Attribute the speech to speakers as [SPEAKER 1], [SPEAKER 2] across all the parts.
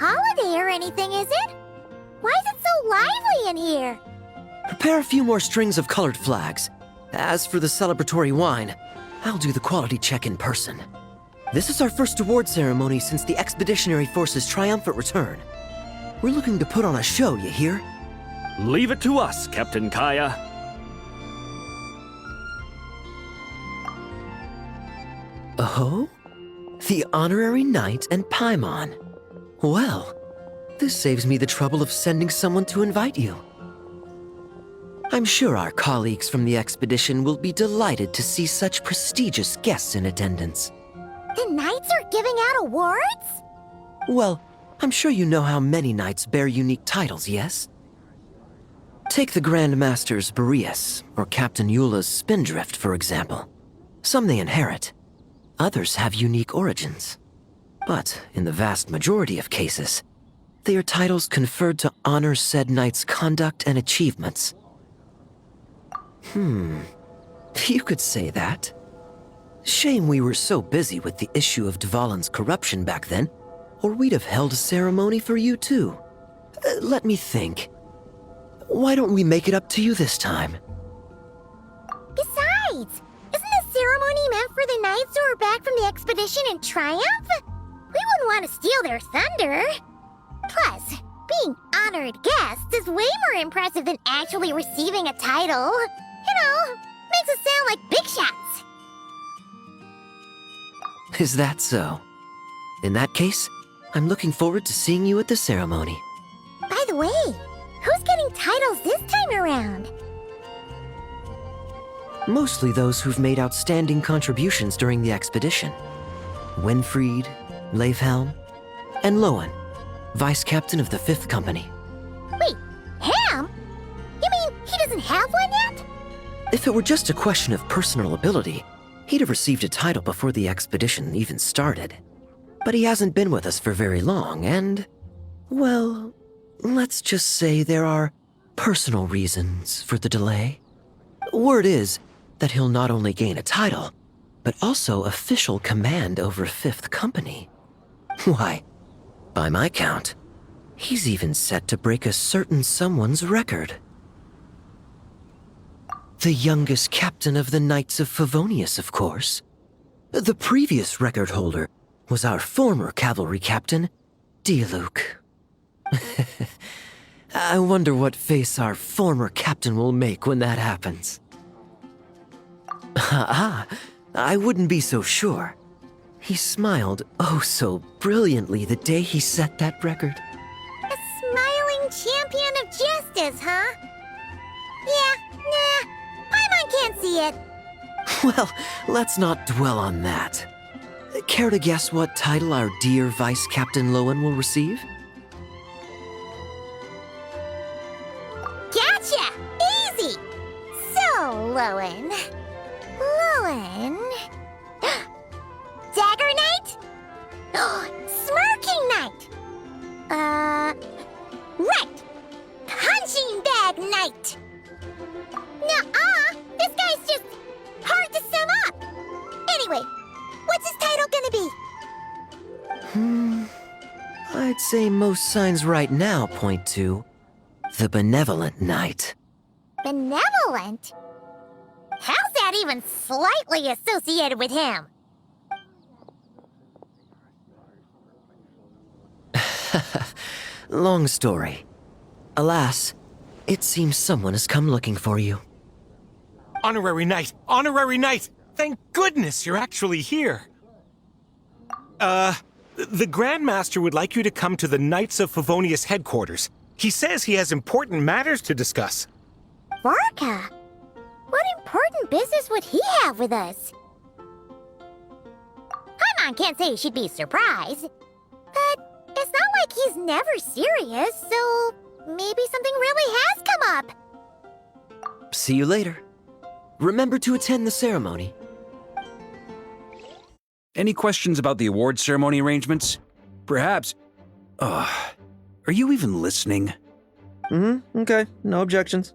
[SPEAKER 1] holiday or anything, is it? Why is it so lively in here?
[SPEAKER 2] Prepare a few more strings of colored flags. As for the celebratory wine, I'll do the quality check in person. This is our first award ceremony since the Expeditionary Force's triumphant return. We're looking to put on a show, you hear?
[SPEAKER 3] Leave it to us, Captain Kaya.
[SPEAKER 2] Oh? The Honorary Knight and Paimon. Well, this saves me the trouble of sending someone to invite you. I'm sure our colleagues from the expedition will be delighted to see such prestigious guests in attendance.
[SPEAKER 1] The Knights are giving out awards?
[SPEAKER 2] Well, I'm sure you know how many knights bear unique titles, yes? Take the Grand Master's Boreas, or Captain Eula's Spindrift, for example. Some they inherit. Others have unique origins. But in the vast majority of cases, they are titles conferred to honor said knight's conduct and achievements. You could say that. Shame we were so busy with the issue of Dvalin's corruption back then, or we'd have held a ceremony for you too. Let me think. Why don't we make it up to you this time?
[SPEAKER 1] Besides, isn't the ceremony meant for the Knights who are back from the expedition in triumph? We wouldn't want to steal their thunder. Plus, being honored guests is way more impressive than actually receiving a title. You know, makes us sound like big shots.
[SPEAKER 2] Is that so? In that case, I'm looking forward to seeing you at the ceremony.
[SPEAKER 1] By the way, who's getting titles this time around?
[SPEAKER 2] Mostly those who've made outstanding contributions during the expedition. Winfried, Leifhelm, and Lohen, Vice Captain of the 5th Company.
[SPEAKER 1] Wait, Ham? You mean he doesn't have one yet?
[SPEAKER 2] If it were just a question of personal ability, he'd have received a title before the expedition even started. But he hasn't been with us for very long, and, well, let's just say there are personal reasons for the delay. Word is that he'll not only gain a title, but also official command over 5th Company. Why, by my count, he's even set to break a certain someone's record. The youngest captain of the Knights of Favonius, of course. The previous record holder was our former cavalry captain, dialog. I wonder what face our former captain will make when that happens. I wouldn't be so sure. He smiled oh so brilliantly the day he set that record.
[SPEAKER 1] A smiling champion of justice, huh? Yeah, nah. Paimon can't see it.
[SPEAKER 2] Well, let's not dwell on that. Care to guess what title our dear Vice Captain Lohen will receive?
[SPEAKER 1] Gotcha! Easy! So, Lohen... Dagger Knight? Smirking Knight! Right! Punching Bag Knight! Nuh-uh! This guy's just hard to sum up! Anyway, what's his title gonna be?
[SPEAKER 2] I'd say most signs right now point to the Benevolent Knight.
[SPEAKER 1] Benevolent? How's that even slightly associated with him?
[SPEAKER 2] Long story. Alas, it seems someone has come looking for you.
[SPEAKER 4] Honorary Knight! Honorary Knight! Thank goodness you're actually here! The Grand Master would like you to come to the Knights of Favonius headquarters. He says he has important matters to discuss.
[SPEAKER 1] Varka? What important business would he have with us? Paimon can't say she'd be surprised. But it's not like he's never serious, so maybe something really has come up.
[SPEAKER 2] See you later. Remember to attend the ceremony.
[SPEAKER 5] Any questions about the award ceremony arrangements? Perhaps... are you even listening?
[SPEAKER 6] Okay. No objections.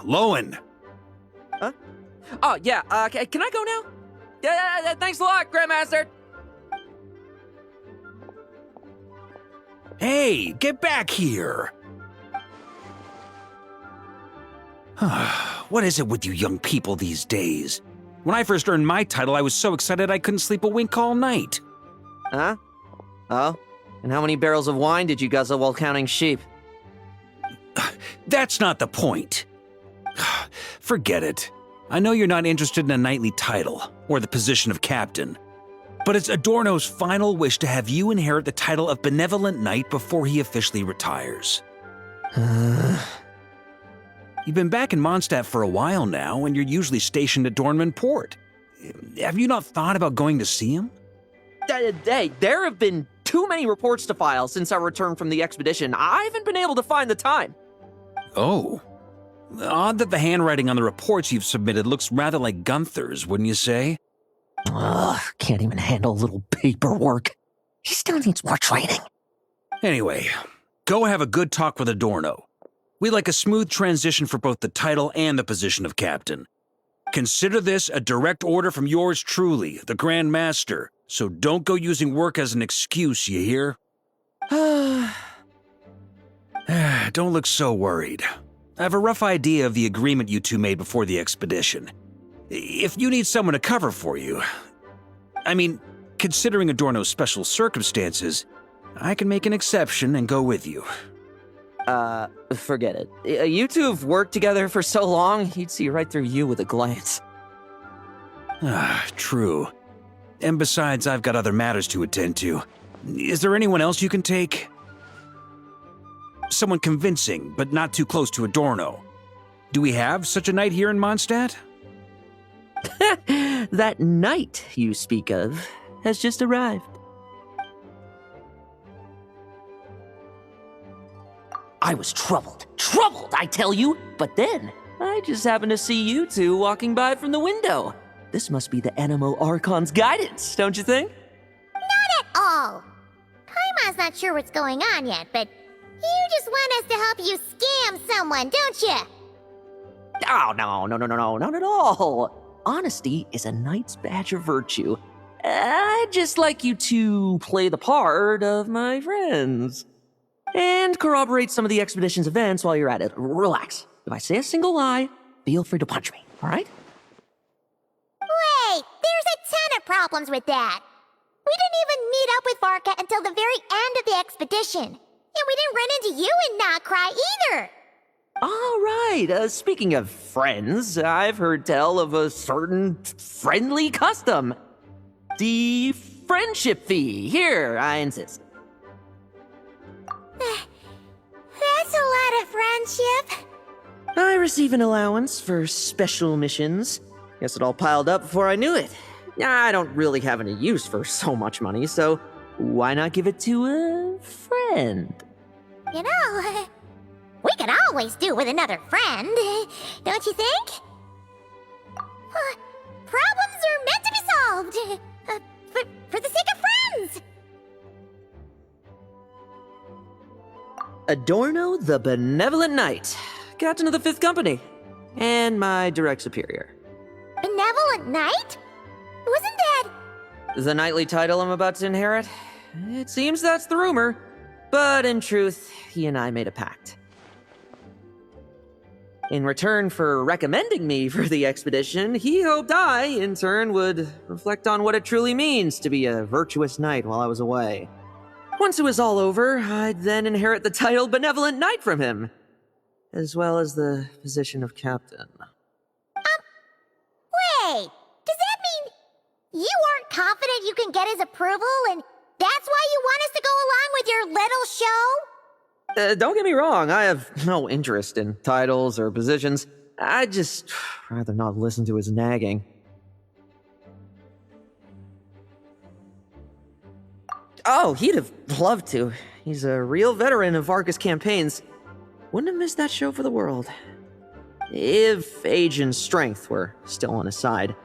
[SPEAKER 5] Lohen!
[SPEAKER 6] Huh?
[SPEAKER 7] Oh, yeah, can I go now? Yeah, thanks a lot, Grandmaster!
[SPEAKER 5] Hey, get back here! What is it with you young people these days? When I first earned my title, I was so excited I couldn't sleep a wink all night.
[SPEAKER 6] Huh? Oh? And how many barrels of wine did you guzzle while counting sheep?
[SPEAKER 5] That's not the point. Forget it. I know you're not interested in a knightly title, or the position of captain. But it's Adorno's final wish to have you inherit the title of Benevolent Knight before he officially retires. You've been back in Mondstadt for a while now, and you're usually stationed at Dornman Port. Have you not thought about going to see him?
[SPEAKER 7] Hey, there have been too many reports to file since our return from the expedition. I haven't been able to find the time.
[SPEAKER 5] Oh. Odd that the handwriting on the reports you've submitted looks rather like Gunther's, wouldn't you say?
[SPEAKER 6] Ugh, can't even handle a little paperwork. He still needs more training.
[SPEAKER 5] Anyway, go have a good talk with Adorno. We'd like a smooth transition for both the title and the position of captain. Consider this a direct order from yours truly, the Grand Master, so don't go using work as an excuse, you hear? Don't look so worried. I have a rough idea of the agreement you two made before the expedition. If you need someone to cover for you, I mean, considering Adorno's special circumstances, I can make an exception and go with you.
[SPEAKER 6] Forget it. You two have worked together for so long, he'd see right through you with a glance.
[SPEAKER 5] True. And besides, I've got other matters to attend to. Is there anyone else you can take? Someone convincing, but not too close to Adorno. Do we have such a knight here in Mondstadt?
[SPEAKER 6] That knight you speak of has just arrived. I was troubled, I tell you, but then I just happened to see you two walking by from the window. This must be the Animo Archon's guidance, don't you think?
[SPEAKER 1] Not at all. Paimon's not sure what's going on yet, but you just want us to help you scam someone, don't you?
[SPEAKER 6] Oh, no, not at all. Honesty is a knight's badge of virtue. I'd just like you to play the part of my friends. And corroborate some of the expedition's events while you're at it. Relax. If I say a single lie, feel free to punch me, all right?
[SPEAKER 1] Wait, there's a ton of problems with that. We didn't even meet up with Varka until the very end of the expedition. And we didn't run into you in Nocry either.
[SPEAKER 6] All right, speaking of friends, I've heard tell of a certain friendly custom. The friendship fee. Here, I insist.
[SPEAKER 1] That's a lot of friendship.
[SPEAKER 6] I receive an allowance for special missions. Guess it all piled up before I knew it. I don't really have any use for so much money, so why not give it to a friend?
[SPEAKER 1] You know, we could always do with another friend, don't you think? Problems are meant to be solved. For the sake of friends.
[SPEAKER 6] Adorno the Benevolent Knight, Captain of the 5th Company, and my direct superior.
[SPEAKER 1] Benevolent Knight? Wasn't that...
[SPEAKER 6] The knightly title I'm about to inherit? It seems that's the rumor, but in truth, he and I made a pact. In return for recommending me for the expedition, he hoped I, in turn, would reflect on what it truly means to be a virtuous knight while I was away. Once it was all over, I'd then inherit the title Benevolent Knight from him, as well as the position of captain.
[SPEAKER 1] Wait, does that mean you aren't confident you can get his approval, and that's why you want us to go along with your little show?
[SPEAKER 6] Don't get me wrong, I have no interest in titles or positions. I'd just rather not listen to his nagging. Oh, he'd have loved to. He's a real veteran of Varka's campaigns. Wouldn't have missed that show for the world. If age and strength were still on his side.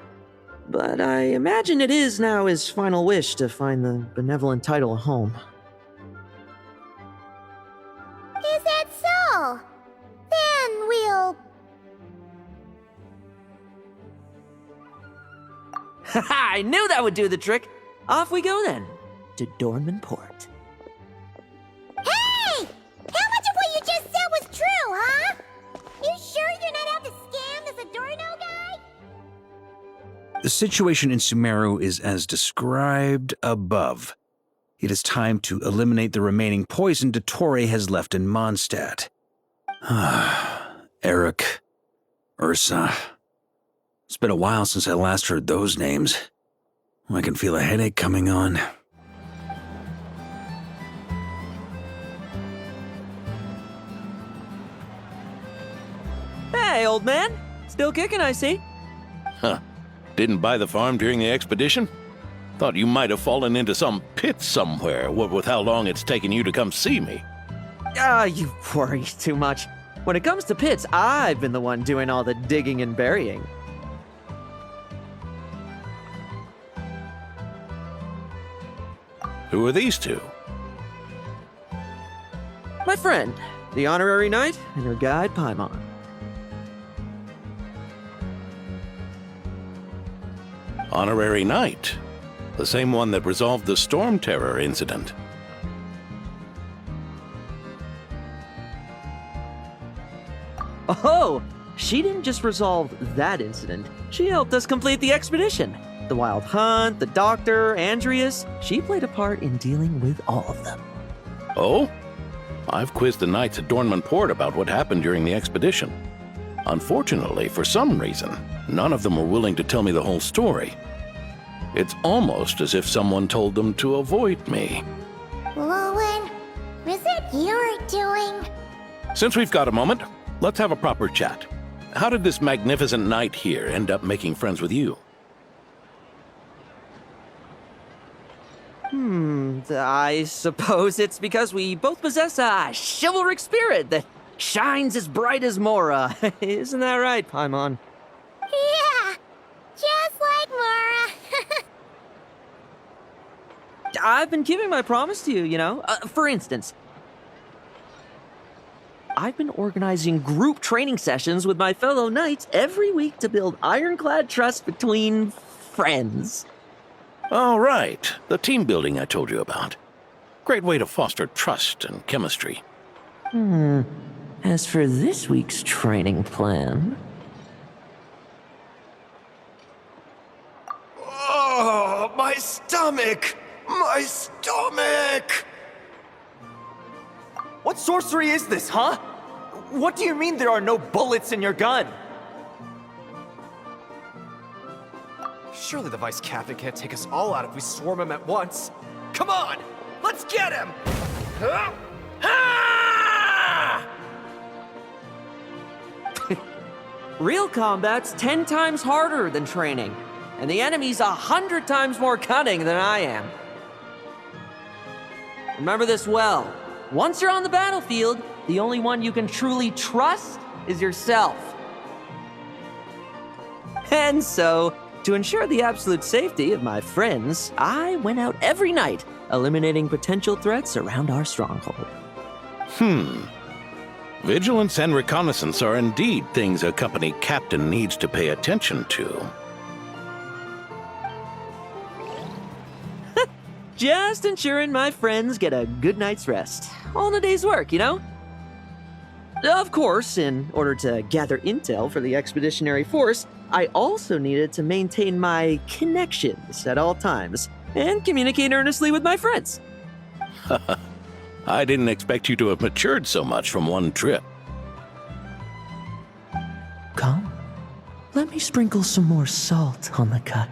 [SPEAKER 6] But I imagine it is now his final wish to find the benevolent title a home.
[SPEAKER 1] Is that so? Then we'll...
[SPEAKER 6] I knew that would do the trick! Off we go then, to Dornman Port.
[SPEAKER 1] Hey,
[SPEAKER 5] The situation in Sumeru is as described above. It is time to eliminate the remaining poison Dottore has left in Mondstadt. Eric, Ursa. It's been a while since I last heard those names. I can feel a headache coming on.
[SPEAKER 7] Hey, old man. Still kicking, I see.
[SPEAKER 8] Huh. Didn't buy the farm during the expedition? Thought you might have fallen into some pit somewhere, what with how long it's taken you to come see me.
[SPEAKER 7] You worry too much. When it comes to pits, I've been the one doing all the digging and burying.
[SPEAKER 8] Who are these two?
[SPEAKER 7] My friend, the honorary knight, and her guide, Paimon.
[SPEAKER 8] Honorary Knight. The same one that resolved the Storm Terror incident.
[SPEAKER 7] Oh, she didn't just resolve that incident. She helped us complete the expedition. The Wild Hunt, the Doctor, Andreas. She played a part in dealing with all of them.
[SPEAKER 8] Oh? I've quizzed the knights at Dornman Port about what happened during the expedition. Unfortunately, for some reason, none of them were willing to tell me the whole story. It's almost as if someone told them to avoid me.
[SPEAKER 1] Lohen, is it your doing?
[SPEAKER 8] Since we've got a moment, let's have a proper chat. How did this magnificent knight here end up making friends with you?
[SPEAKER 7] I suppose it's because we both possess a chivalric spirit that shines as bright as Mora. Isn't that right, Paimon?
[SPEAKER 1] Yeah, just like Mara.
[SPEAKER 7] I've been keeping my promise to you, you know? For instance, I've been organizing group training sessions with my fellow knights every week to build ironclad trust between friends.
[SPEAKER 8] Oh, right. The team building I told you about. Great way to foster trust and chemistry.
[SPEAKER 6] As for this week's training plan...
[SPEAKER 9] Oh, my stomach! My stomach!
[SPEAKER 10] What sorcery is this, huh? What do you mean there are no bullets in your gun? Surely the vice captain can't take us all out if we swarm him at once. Come on! Let's get him!
[SPEAKER 7] Real combat's 10 times harder than training, and the enemy's 100 times more cunning than I am. Remember this well. Once you're on the battlefield, the only one you can truly trust is yourself. And so, to ensure the absolute safety of my friends, I went out every night, eliminating potential threats around our stronghold.
[SPEAKER 8] Vigilance and reconnaissance are indeed things a company captain needs to pay attention to.
[SPEAKER 7] Just ensuring my friends get a good night's rest. All in a day's work, you know? Of course, in order to gather intel for the expeditionary force, I also needed to maintain my connections at all times and communicate earnestly with my friends.
[SPEAKER 8] I didn't expect you to have matured so much from one trip.
[SPEAKER 6] Come, let me sprinkle some more salt on the cut.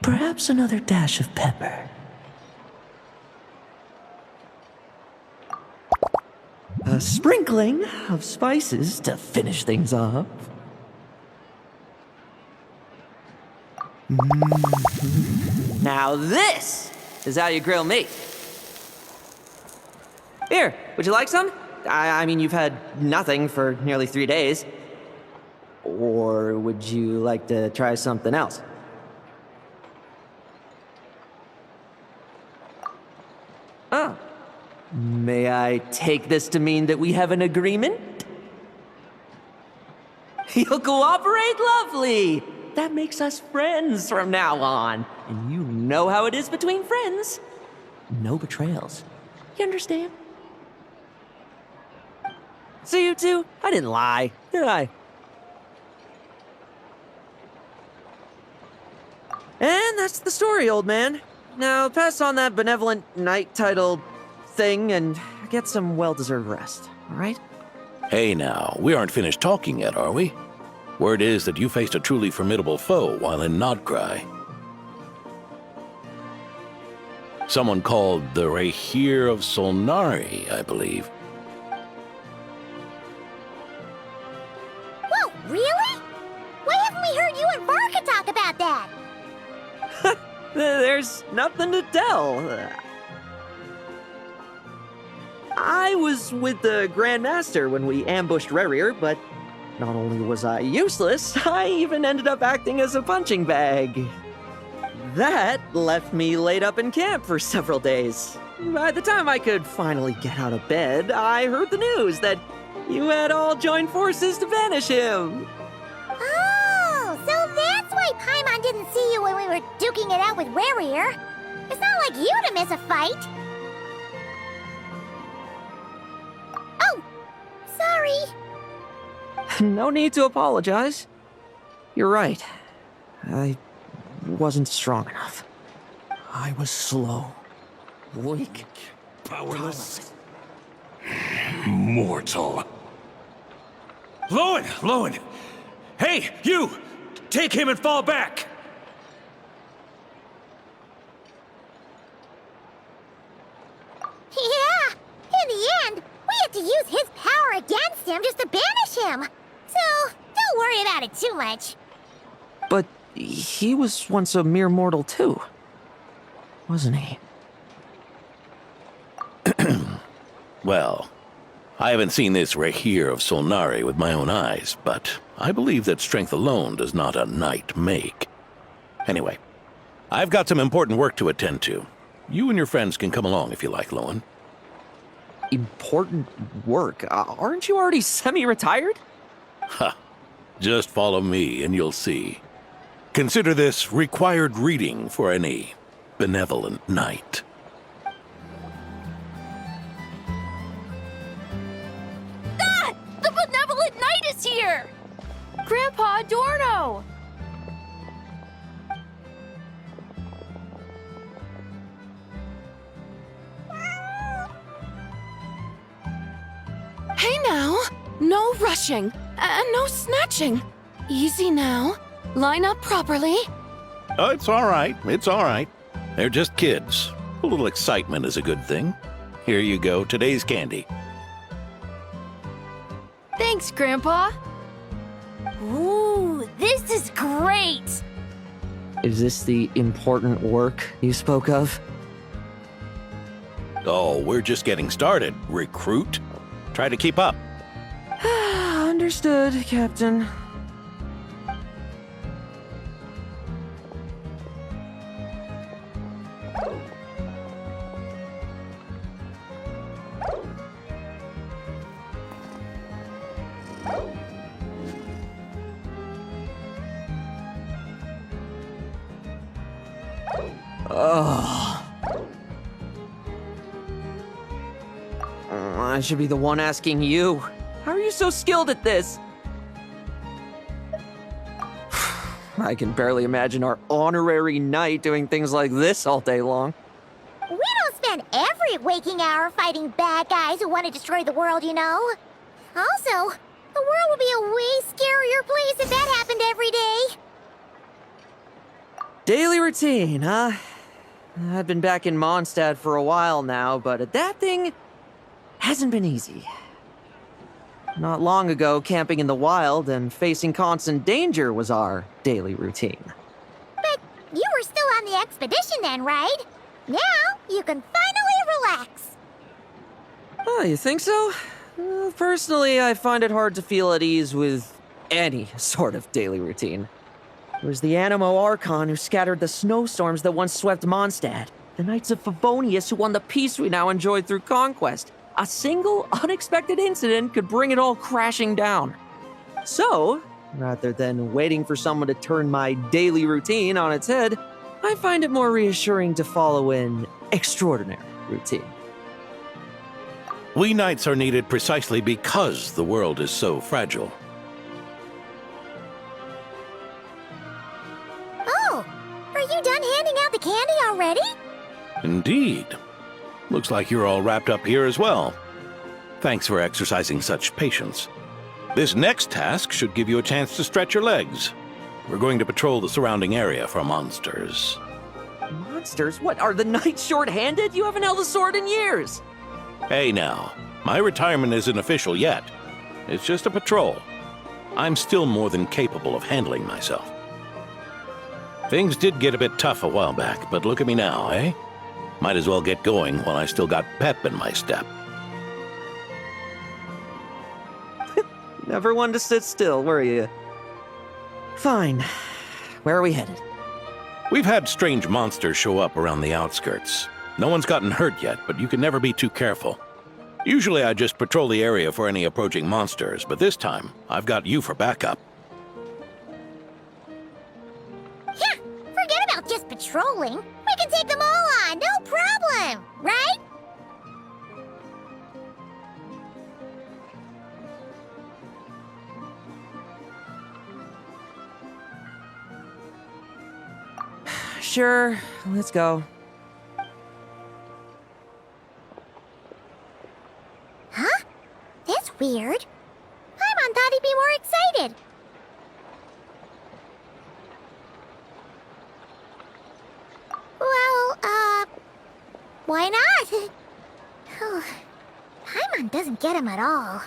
[SPEAKER 6] Perhaps another dash of pepper.
[SPEAKER 7] A sprinkling of spices to finish things off. Now this is how you grill meat. Here, would you like some? I mean, you've had nothing for nearly 3 days. Or would you like to try something else? Oh. May I take this to mean that we have an agreement? You'll cooperate? Lovely! That makes us friends from now on. And you know how it is between friends. No betrayals. You understand? See you two? I didn't lie, did I? And that's the story, old man. Now pass on that benevolent knight title thing and get some well-deserved rest, all right?
[SPEAKER 8] Hey now, we aren't finished talking yet, are we? Word is that you faced a truly formidable foe while in Nodcry. Someone called the Rahir of Solnari, I believe.
[SPEAKER 1] Whoa, really? Why haven't we heard you and Barca talk about that?
[SPEAKER 7] There's nothing to tell. I was with the Grand Master when we ambushed Rerir, but not only was I useless, I even ended up acting as a punching bag. That left me laid up in camp for several days. By the time I could finally get out of bed, I heard the news that you had all joined forces to banish him.
[SPEAKER 1] Oh, so that's why Paimon didn't see you when we were duking it out with Rerir. It's not like you to miss a fight. Oh, sorry.
[SPEAKER 7] No need to apologize. You're right. I wasn't strong enough. I was slow, weak,
[SPEAKER 9] Powerless. Mortal.
[SPEAKER 5] Lohen! Hey, you! Take him and fall back!
[SPEAKER 1] Yeah, in the end, we had to use his power against him just to banish him. So, don't worry about it too much.
[SPEAKER 7] but he was once a mere mortal too, wasn't he?
[SPEAKER 8] Well, I haven't seen this Rahir of Solnari with my own eyes, but I believe that strength alone does not a knight make. Anyway, I've got some important work to attend to. You and your friends can come along if you like, Lohen.
[SPEAKER 7] Important work? Aren't you already semi-retired?
[SPEAKER 8] Ha! Just follow me and you'll see. Consider this required reading for any benevolent knight.
[SPEAKER 11] The benevolent knight is here! Grandpa Adorno! Hey now! No rushing, and no snatching. Easy now. Line up properly.
[SPEAKER 8] Oh, it's all right. It's all right. They're just kids. A little excitement is a good thing. Here you go, today's candy.
[SPEAKER 11] Thanks, Grandpa. Ooh, this is great!
[SPEAKER 7] Is this the important work you spoke of?
[SPEAKER 8] Oh, we're just getting started, recruit. Try to keep up.
[SPEAKER 7] Understood, Captain. I should be the one asking you. How are you so skilled at this? I can barely imagine our honorary knight doing things like this all day long.
[SPEAKER 1] We don't spend every waking hour fighting bad guys who want to destroy the world, you know. Also, the world would be a way scarier place if that happened every day.
[SPEAKER 7] Daily routine, huh? I've been back in Mondstadt for a while now, but adapting hasn't been easy. Not long ago, camping in the wild and facing constant danger was our daily routine.
[SPEAKER 1] But you were still on the expedition then, right? Now you can finally relax.
[SPEAKER 7] Oh, you think so? Personally, I find it hard to feel at ease with any sort of daily routine. It was the Animo Archon who scattered the snowstorms that once swept Mondstadt, the Knights of Favonius who won the peace we now enjoy through conquest. A single unexpected incident could bring it all crashing down. So, rather than waiting for someone to turn my daily routine on its head, I find it more reassuring to follow an extraordinary routine.
[SPEAKER 8] We knights are needed precisely because the world is so fragile.
[SPEAKER 1] Oh, are you done handing out the candy already?
[SPEAKER 8] Indeed. Looks like you're all wrapped up here as well. Thanks for exercising such patience. This next task should give you a chance to stretch your legs. We're going to patrol the surrounding area for monsters.
[SPEAKER 6] Monsters? What, are the knights short-handed? You haven't held a sword in years.
[SPEAKER 8] Hey now, my retirement isn't official yet. It's just a patrol. I'm still more than capable of handling myself. Things did get a bit tough a while back, but look at me now, eh? Might as well get going while I still got pep in my step.
[SPEAKER 6] Never one to sit still, were you? Fine. Where are we headed?
[SPEAKER 8] We've had strange monsters show up around the outskirts. No one's gotten hurt yet, but you can never be too careful. Usually I just patrol the area for any approaching monsters, but this time, I've got you for backup.
[SPEAKER 1] Yeah, forget about just patrolling. We can take them all on, no problem, right?
[SPEAKER 6] Sure, let's go.
[SPEAKER 1] Huh? That's weird. Paimon thought he'd be more excited. Well, why not? Paimon doesn't get him at all.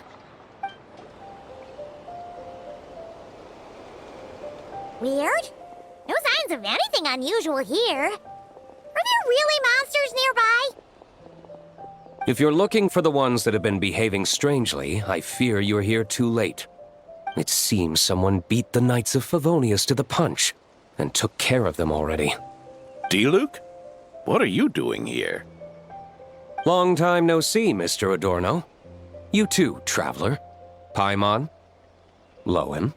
[SPEAKER 1] Weird? No signs of anything unusual here. Are there really monsters nearby?
[SPEAKER 12] If you're looking for the ones that have been behaving strangely, I fear you're here too late. It seems someone beat the Knights of Favonius to the punch, and took care of them already.
[SPEAKER 8] Dialog? What are you doing here?
[SPEAKER 12] Long time no see, Mr. Adorno. You too, traveler. Paimon? Lohen?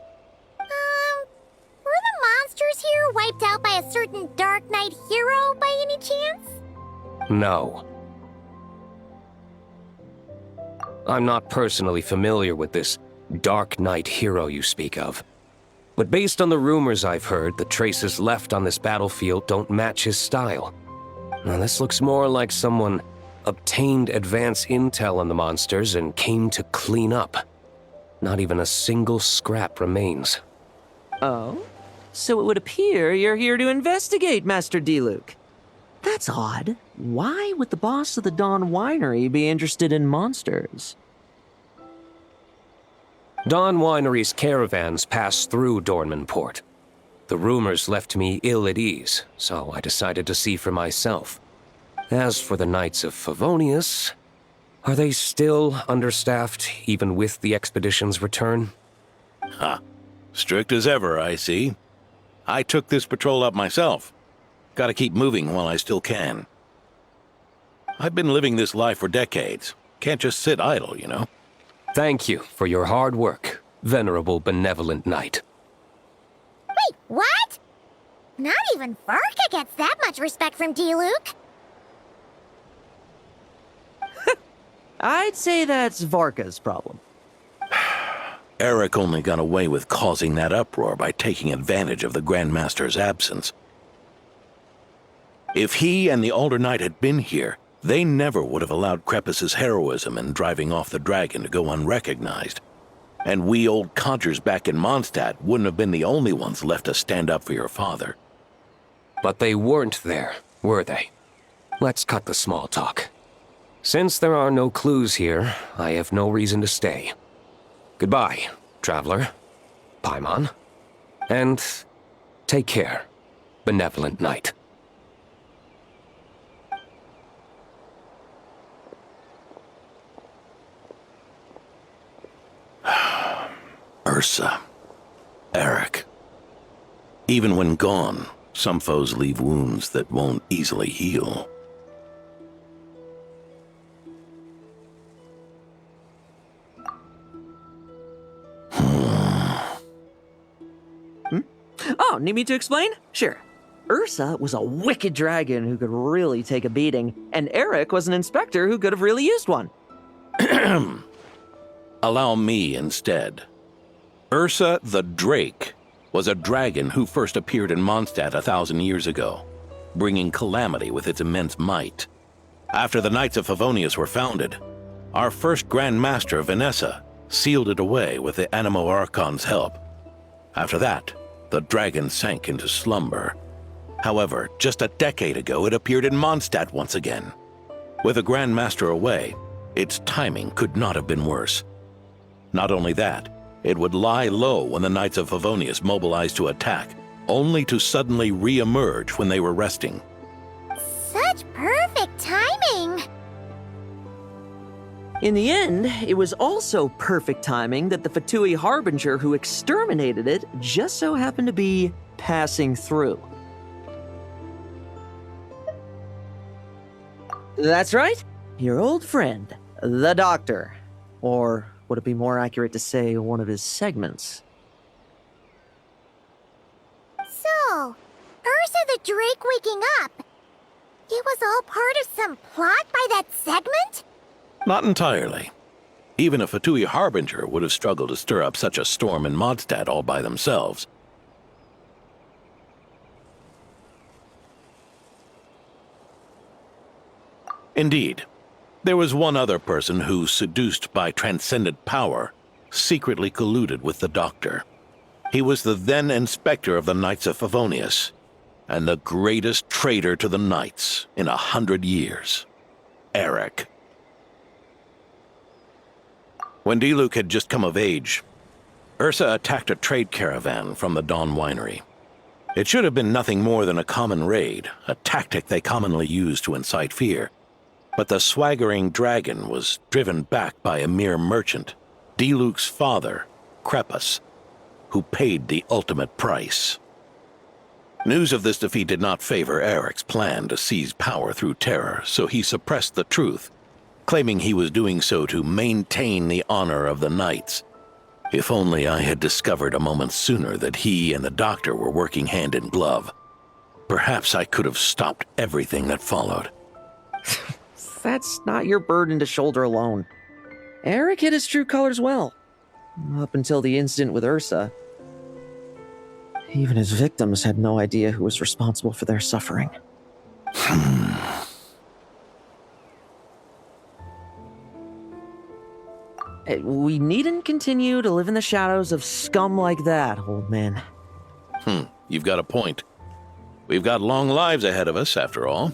[SPEAKER 1] Were the monsters here wiped out by a certain Dark Knight hero by any chance?
[SPEAKER 12] No. I'm not personally familiar with this Dark Knight hero you speak of. But based on the rumors I've heard, the traces left on this battlefield don't match his style. Now this looks more like someone obtained advance intel on the monsters and came to clean up. Not even a single scrap remains.
[SPEAKER 6] Oh? So it would appear you're here to investigate, Master Diluc. That's odd. Why would the boss of the Dawn Winery be interested in monsters?
[SPEAKER 12] Dawn Winery's caravans pass through Dornman Port. The rumors left me ill at ease, so I decided to see for myself. As for the Knights of Favonius, are they still understaffed, even with the expedition's return?
[SPEAKER 8] Ha. Strict as ever, I see. I took this patrol up myself. Gotta keep moving while I still can. I've been living this life for decades. Can't just sit idle, you know?
[SPEAKER 12] Thank you for your hard work, venerable benevolent knight.
[SPEAKER 1] Wait, what? Not even Varka gets that much respect from Diluc.
[SPEAKER 6] I'd say that's Varka's problem.
[SPEAKER 8] Eric only got away with causing that uproar by taking advantage of the Grandmaster's absence. If he and the Alder Knight had been here, they never would have allowed Krepus's heroism in driving off the dragon to go unrecognized. And we old codgers back in Mondstadt wouldn't have been the only ones left to stand up for your father.
[SPEAKER 12] But they weren't there, were they? Let's cut the small talk. Since there are no clues here, I have no reason to stay. Goodbye, traveler, Paimon, and take care, benevolent knight.
[SPEAKER 8] Ursa. Eric. Even when gone, some foes leave wounds that won't easily heal.
[SPEAKER 6] Oh, need me to explain? Sure. Ursa was a wicked dragon who could really take a beating, and Eric was an inspector who could have really used one.
[SPEAKER 8] Allow me instead. Ursa the Drake was a dragon who first appeared in Mondstadt 1,000 years ago, bringing calamity with its immense might. After the Knights of Favonius were founded, our first Grand Master, Vanessa, sealed it away with the Animo Archon's help. After that, the dragon sank into slumber. However, just a decade ago, it appeared in Mondstadt once again. With the Grand Master away, its timing could not have been worse. Not only that, it would lie low when the Knights of Favonius mobilized to attack, only to suddenly re-emerge when they were resting.
[SPEAKER 1] Such perfect timing!
[SPEAKER 7] In the end, it was also perfect timing that the Fatui Harbinger who exterminated it just so happened to be passing through. That's right, your old friend, the Doctor. Or would it be more accurate to say one of his segments?
[SPEAKER 1] So, Ursa the Drake waking up. It was all part of some plot by that segment?
[SPEAKER 8] Not entirely. Even a Fatui Harbinger would have struggled to stir up such a storm in Mondstadt all by themselves. Indeed, there was one other person who, seduced by transcendent power, secretly colluded with the Doctor. He was the then Inspector of the Knights of Favonius, and the greatest traitor to the Knights in 100 years, Eric. When Diluc had just come of age, Ursa attacked a trade caravan from the Dawn Winery. It should have been nothing more than a common raid, a tactic they commonly use to incite fear. But the swaggering dragon was driven back by a mere merchant, Diluc's father, Crepus, who paid the ultimate price. News of this defeat did not favor Eric's plan to seize power through terror, so he suppressed the truth, claiming he was doing so to maintain the honor of the Knights. If only I had discovered a moment sooner that he and the Doctor were working hand in glove. Perhaps I could have stopped everything that followed.
[SPEAKER 7] That's not your burden to shoulder alone. Eric hid his true colors well. Up until the incident with Ursa. Even his victims had no idea who was responsible for their suffering. We needn't continue to live in the shadows of scum like that, old man.
[SPEAKER 8] You've got a point. We've got long lives ahead of us, after all.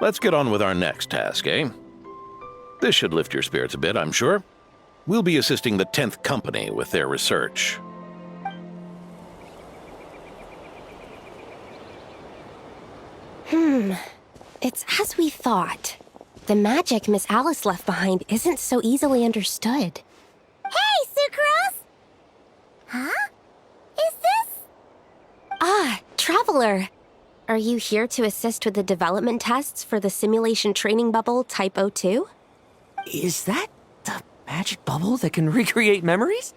[SPEAKER 8] Let's get on with our next task, eh? This should lift your spirits a bit, I'm sure. We'll be assisting the 10th Company with their research.
[SPEAKER 11] It's as we thought. The magic Miss Alice left behind isn't so easily understood.
[SPEAKER 1] Hey, Sucrose! Huh? Is this?
[SPEAKER 11] Ah, Traveler. Are you here to assist with the development tests for the simulation training bubble Type 02?
[SPEAKER 7] Is that the magic bubble that can recreate memories?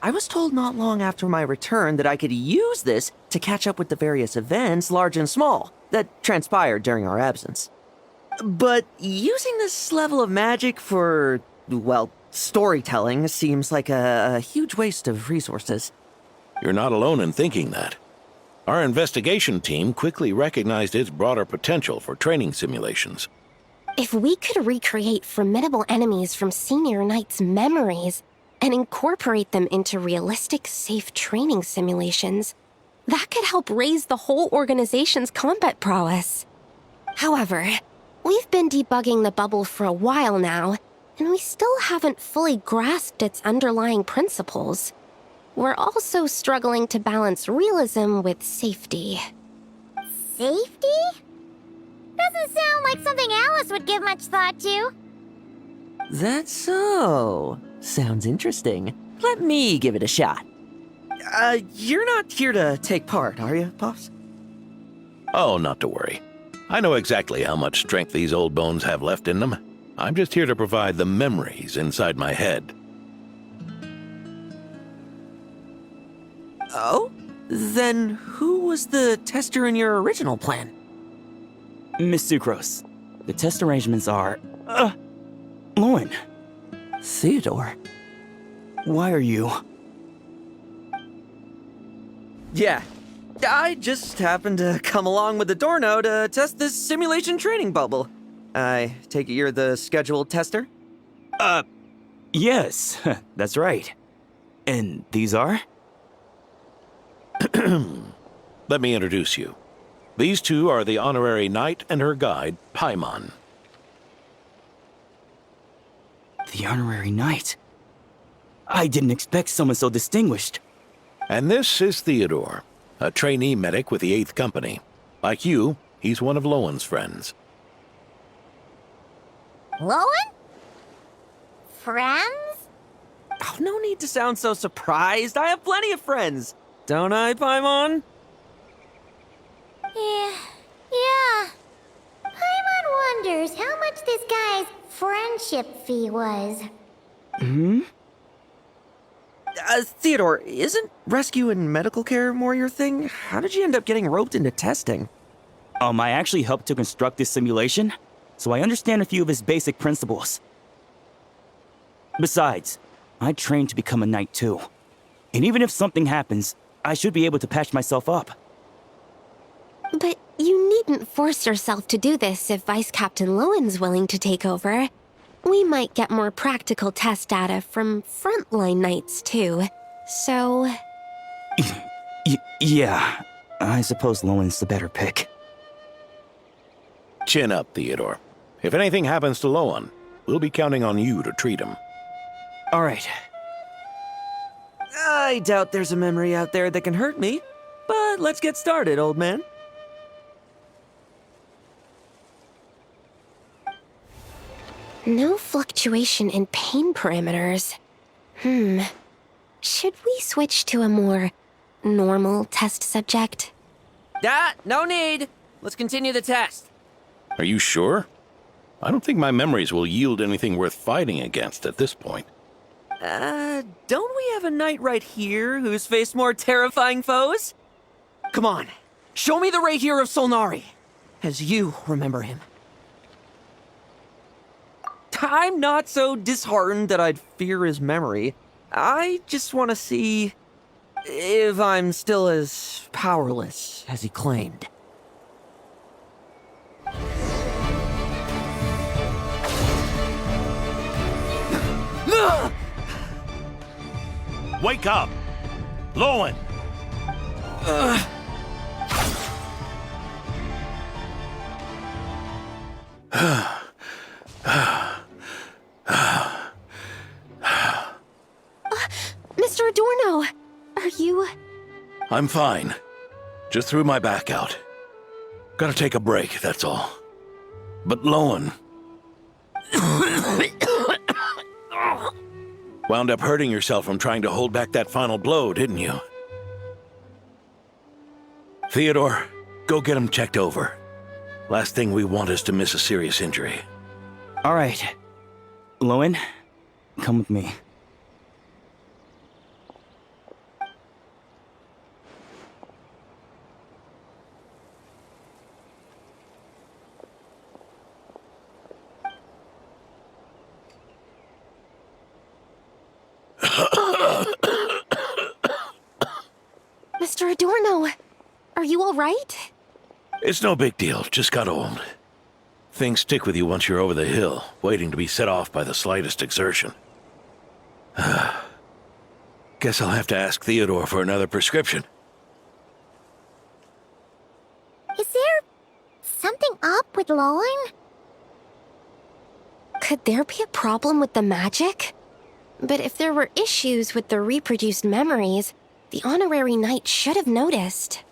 [SPEAKER 7] I was told not long after my return that I could use this to catch up with the various events, large and small, that transpired during our absence. But using this level of magic for, well, storytelling seems like a huge waste of resources.
[SPEAKER 8] You're not alone in thinking that. Our investigation team quickly recognized its broader potential for training simulations.
[SPEAKER 11] If we could recreate formidable enemies from Senior Knight's memories and incorporate them into realistic, safe training simulations, that could help raise the whole organization's combat prowess. However, we've been debugging the bubble for a while now, and we still haven't fully grasped its underlying principles. We're also struggling to balance realism with safety.
[SPEAKER 1] Safety? Doesn't sound like something Alice would give much thought to.
[SPEAKER 7] That's so. Sounds interesting. Let me give it a shot. You're not here to take part, are you, Pops?
[SPEAKER 8] Oh, not to worry. I know exactly how much strength these old bones have left in them. I'm just here to provide the memories inside my head.
[SPEAKER 7] Oh? Then who was the tester in your original plan?
[SPEAKER 13] Miss Sucrose, the test arrangements are... Lohen,
[SPEAKER 6] Theodore.
[SPEAKER 13] why are you...
[SPEAKER 7] Yeah, I just happened to come along with the Dorno to test this simulation training bubble. I take it you're the scheduled tester?
[SPEAKER 13] Yes, that's right. And these are?
[SPEAKER 8] Let me introduce you. These two are the honorary knight and her guide, Paimon.
[SPEAKER 13] The honorary knight. I didn't expect someone so distinguished.
[SPEAKER 8] And this is Theodore, a trainee medic with the 8th Company. Like you, he's one of Lowen's friends.
[SPEAKER 1] Lohen? Friends?
[SPEAKER 7] Oh, no need to sound so surprised. I have plenty of friends. Don't I, Paimon?
[SPEAKER 1] Yeah. Paimon wonders how much this guy's friendship fee was.
[SPEAKER 7] Theodore, isn't rescue and medical care more your thing? How did you end up getting roped into testing?
[SPEAKER 13] I actually helped to construct this simulation, so I understand a few of his basic principles. Besides, I trained to become a knight too. And even if something happens, I should be able to patch myself up.
[SPEAKER 11] But you needn't force yourself to do this if Vice Captain Lowen's willing to take over. We might get more practical test data from frontline knights too. So...
[SPEAKER 13] Yeah, I suppose Lowen's the better pick.
[SPEAKER 8] Chin up, Theodore. If anything happens to Lowen, we'll be counting on you to treat him.
[SPEAKER 13] All right.
[SPEAKER 7] I doubt there's a memory out there that can hurt me, but let's get started, old man.
[SPEAKER 11] no fluctuation in pain parameters. Should we switch to a more normal test subject?
[SPEAKER 6] No need. Let's continue the test.
[SPEAKER 8] Are you sure? I don't think my memories will yield anything worth fighting against at this point.
[SPEAKER 7] Don't we have a knight right here who's faced more terrifying foes? Come on, show me the Rahier of Solnari, as you remember him. I'm not so disheartened that I'd fear his memory. I just want to see if I'm still as powerless as he claimed.
[SPEAKER 8] Wake up! Lohen!
[SPEAKER 11] Mr. Adorno, are you...
[SPEAKER 8] I'm fine. Just threw my back out. Gotta take a break, that's all. But Lohen... Wound up hurting yourself from trying to hold back that final blow, didn't you? Theodore, go get him checked over. Last thing we want is to miss a serious injury.
[SPEAKER 13] All right. Lohen, come with me.
[SPEAKER 11] Mr. Adorno, are you all right?
[SPEAKER 8] It's no big deal, just got old. Things stick with you once you're over the hill, waiting to be set off by the slightest exertion. Guess I'll have to ask Theodore for another prescription.
[SPEAKER 1] Is there something up with Lohen?
[SPEAKER 11] Could there be a problem with the magic? But if there were issues with the reproduced memories, the honorary knight should have noticed.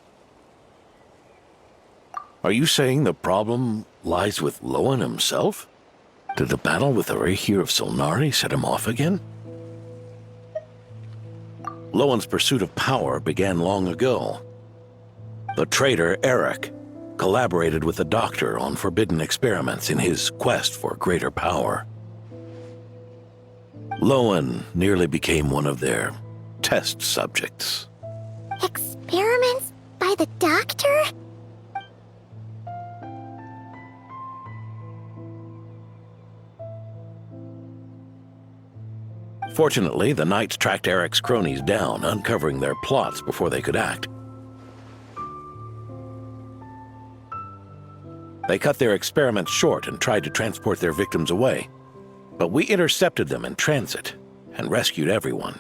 [SPEAKER 8] Are you saying the problem lies with Lohen himself? Did the battle with the Rahier of Solnari set him off again? Lohen's pursuit of power began long ago. The traitor, Eric, collaborated with the Doctor on forbidden experiments in his quest for greater power. Lohen nearly became one of their test subjects.
[SPEAKER 1] Experiments by the Doctor?
[SPEAKER 8] Fortunately, the Knights tracked Eric's cronies down, uncovering their plots before they could act. They cut their experiments short and tried to transport their victims away. But we intercepted them in transit and rescued everyone.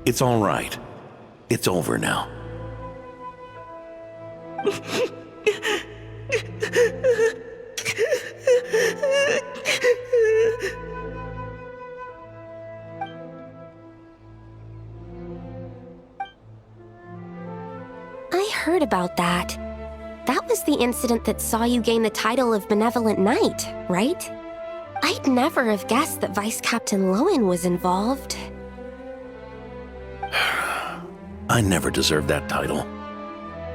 [SPEAKER 8] It's all right. It's over now.
[SPEAKER 11] I heard about that. That was the incident that saw you gain the title of Benevolent Knight, right? I'd never have guessed that Vice Captain Lohen was involved.
[SPEAKER 8] I never deserved that title.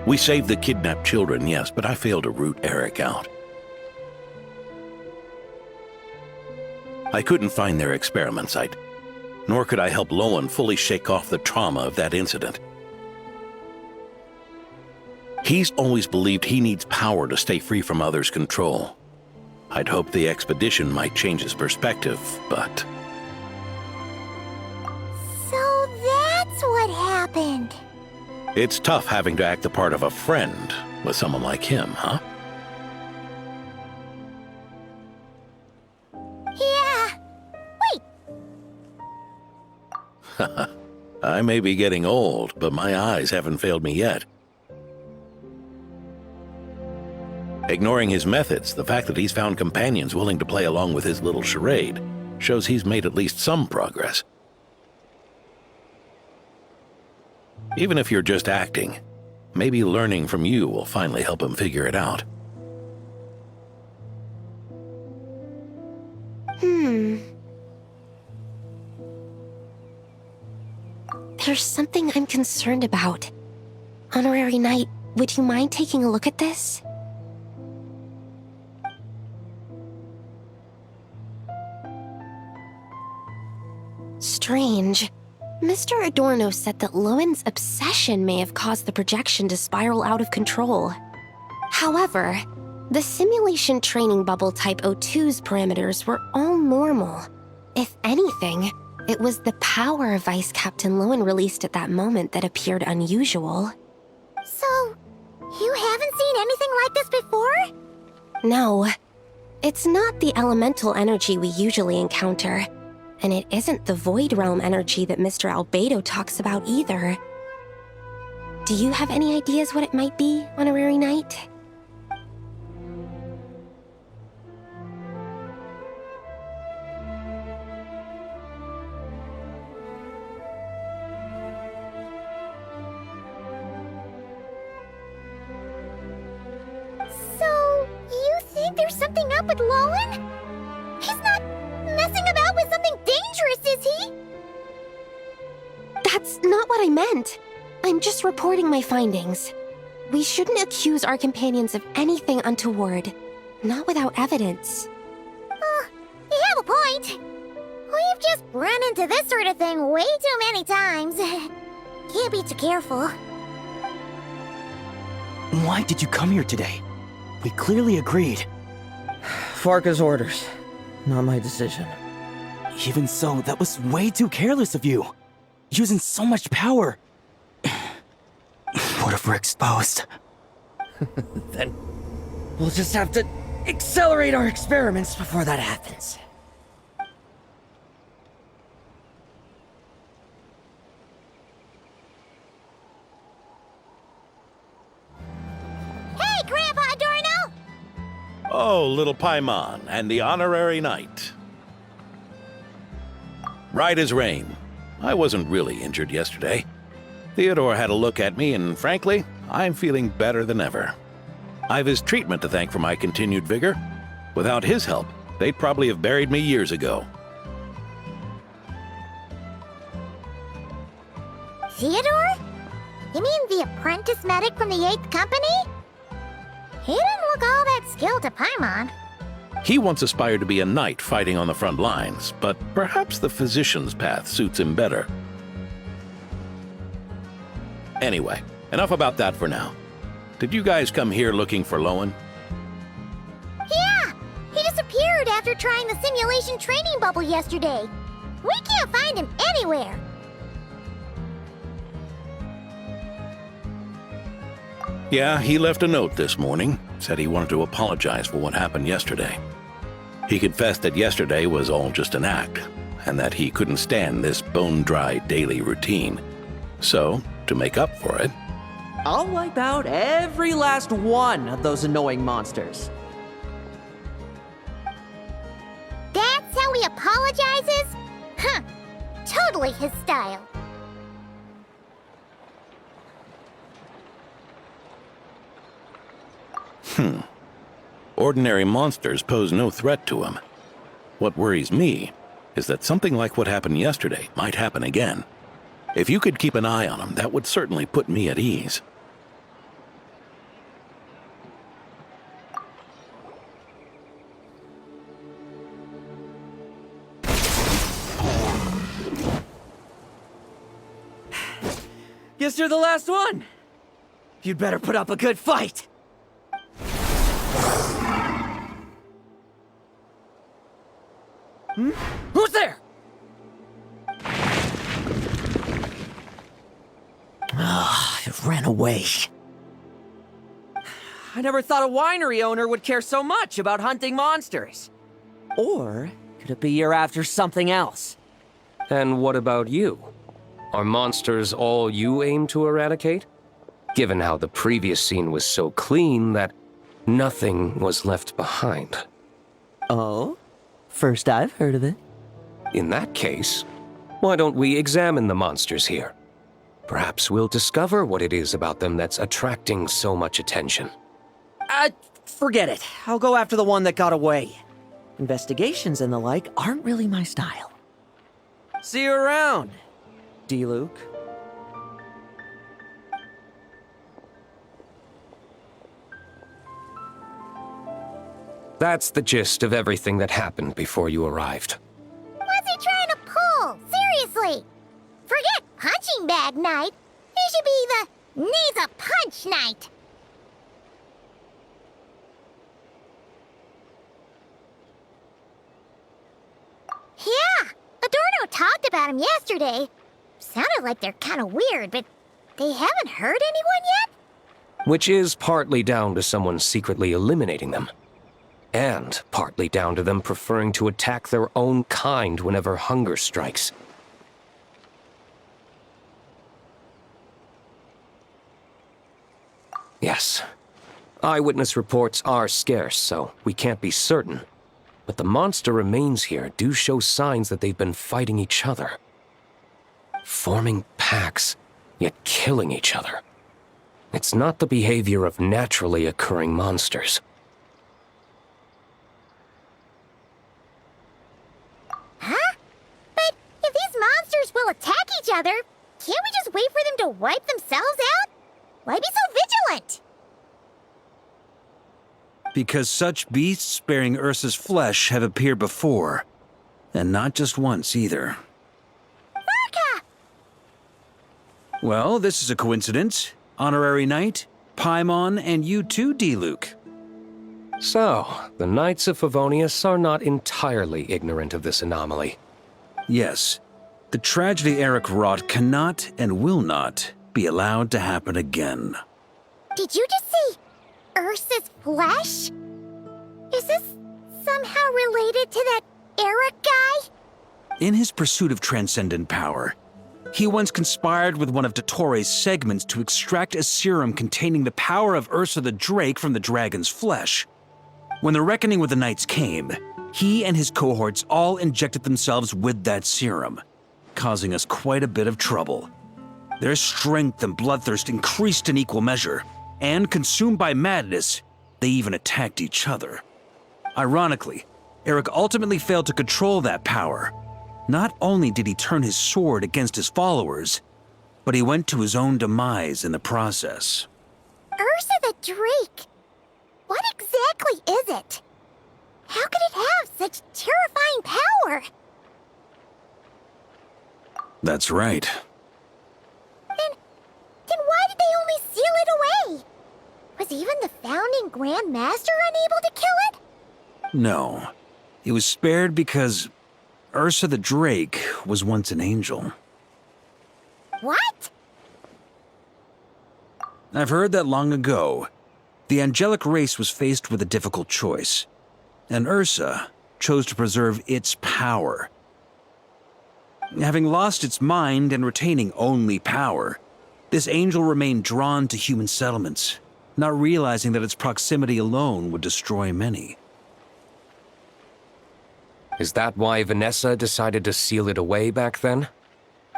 [SPEAKER 8] We saved the kidnapped children, yes, but I failed to root Eric out. I couldn't find their experiment site, nor could I help Lohen fully shake off the trauma of that incident. He's always believed he needs power to stay free from others' control. I'd hoped the expedition might change his perspective, but...
[SPEAKER 1] So that's what happened.
[SPEAKER 8] It's tough having to act the part of a friend with someone like him, huh?
[SPEAKER 1] Yeah. Wait.
[SPEAKER 8] I may be getting old, but my eyes haven't failed me yet. Ignoring his methods, the fact that he's found companions willing to play along with his little charade shows he's made at least some progress. Even if you're just acting, maybe learning from you will finally help him figure it out.
[SPEAKER 11] There's something I'm concerned about. Honorary Knight, would you mind taking a look at this? Strange. Mr. Adorno said that Lowen's obsession may have caused the projection to spiral out of control. However, the simulation training bubble type O2's parameters were all normal. If anything, it was the power Vice Captain Lohen released at that moment that appeared unusual.
[SPEAKER 1] So, you haven't seen anything like this before?
[SPEAKER 11] No. It's not the elemental energy we usually encounter. And it isn't the Void Realm energy that Mr. Albedo talks about either. Do you have any ideas what it might be, Honorary Knight?
[SPEAKER 1] So, you think there's something up with Lohen? He's not messing about with something dangerous, is he?
[SPEAKER 11] That's not what I meant. I'm just reporting my findings. We shouldn't accuse our companions of anything untoward. Not without evidence.
[SPEAKER 1] You have a point. We've just run into this sort of thing way too many times. Can't be too careful.
[SPEAKER 13] Why did you come here today? We clearly agreed.
[SPEAKER 7] Farka's orders, not my decision.
[SPEAKER 13] Even so, that was way too careless of you. Using so much power. What if we're exposed?
[SPEAKER 7] Then we'll just have to accelerate our experiments before that happens.
[SPEAKER 1] Hey, Grandpa Adorno!
[SPEAKER 8] Oh, little Paimon and the Honorary Knight. Right as rain. I wasn't really injured yesterday. Theodore had a look at me, and frankly, I'm feeling better than ever. I've his treatment to thank for my continued vigor. Without his help, they'd probably have buried me years ago.
[SPEAKER 1] Theodore? You mean the apprentice medic from the 8th Company? He didn't look all that skilled to Paimon.
[SPEAKER 8] He once aspired to be a knight fighting on the front lines, but perhaps the physician's path suits him better. Anyway, enough about that for now. Did you guys come here looking for Lohen?
[SPEAKER 1] Yeah! He disappeared after trying the simulation training bubble yesterday. We can't find him anywhere.
[SPEAKER 8] Yeah, he left a note this morning. Said he wanted to apologize for what happened yesterday. He confessed that yesterday was all just an act, and that he couldn't stand this bone-dry daily routine. So, to make up for it,
[SPEAKER 6] I'll wipe out every last one of those annoying monsters.
[SPEAKER 1] That's how he apologizes? Huh. Totally his style.
[SPEAKER 8] Ordinary monsters pose no threat to him. What worries me is that something like what happened yesterday might happen again. If you could keep an eye on him, that would certainly put me at ease.
[SPEAKER 6] Guess you're the last one. You'd better put up a good fight. Who's there?
[SPEAKER 7] It ran away.
[SPEAKER 6] I never thought a winery owner would care so much about hunting monsters. Or could it be you're after something else?
[SPEAKER 12] And what about you? Are monsters all you aim to eradicate? Given how the previous scene was so clean that nothing was left behind.
[SPEAKER 6] Oh? First I've heard of it.
[SPEAKER 12] In that case, why don't we examine the monsters here? Perhaps we'll discover what it is about them that's attracting so much attention.
[SPEAKER 6] Forget it. I'll go after the one that got away. Investigations and the like aren't really my style. See you around, D-Luke.
[SPEAKER 12] That's the gist of everything that happened before you arrived.
[SPEAKER 1] What's he trying to pull? Seriously! Forget punching bag night. It should be the needs a punch night. Yeah, Adorno talked about him yesterday. Sounded like they're kind of weird, but they haven't hurt anyone yet?
[SPEAKER 12] Which is partly down to someone secretly eliminating them. And partly down to them preferring to attack their own kind whenever hunger strikes. Yes. Eyewitness reports are scarce, so we can't be certain. But the monster remains here do show signs that they've been fighting each other. Forming packs, yet killing each other. It's not the behavior of naturally occurring monsters.
[SPEAKER 1] Huh? But if these monsters will attack each other, can't we just wait for them to wipe themselves out? Why be so vigilant?
[SPEAKER 5] Because such beasts bearing Ursa's flesh have appeared before. And not just once either.
[SPEAKER 1] Varka!
[SPEAKER 5] Well, this is a coincidence. Honorary Knight, Paimon, and you too, D-Luke.
[SPEAKER 12] So, the Knights of Favonius are not entirely ignorant of this anomaly.
[SPEAKER 5] Yes. The tragedy Eric wrought cannot and will not be allowed to happen again.
[SPEAKER 1] Did you just say Ursa's flesh? Is this somehow related to that Eric guy?
[SPEAKER 5] In his pursuit of transcendent power, he once conspired with one of Dottoro's segments to extract a serum containing the power of Ursa the Drake from the dragon's flesh. When the reckoning with the Knights came, he and his cohorts all injected themselves with that serum, causing us quite a bit of trouble. Their strength and bloodthirst increased in equal measure, and consumed by madness, they even attacked each other. Ironically, Eric ultimately failed to control that power. Not only did he turn his sword against his followers, but he went to his own demise in the process.
[SPEAKER 1] Ursa the Drake? What exactly is it? How could it have such terrifying power?
[SPEAKER 5] That's right.
[SPEAKER 1] Then why did they only seal it away? Was even the founding Grand Master unable to kill it?
[SPEAKER 5] No. It was spared because Ursa the Drake was once an angel.
[SPEAKER 1] What?
[SPEAKER 5] I've heard that long ago, the angelic race was faced with a difficult choice, and Ursa chose to preserve its power. Having lost its mind and retaining only power, this angel remained drawn to human settlements, not realizing that its proximity alone would destroy many.
[SPEAKER 12] Is that why Vanessa decided to seal it away back then?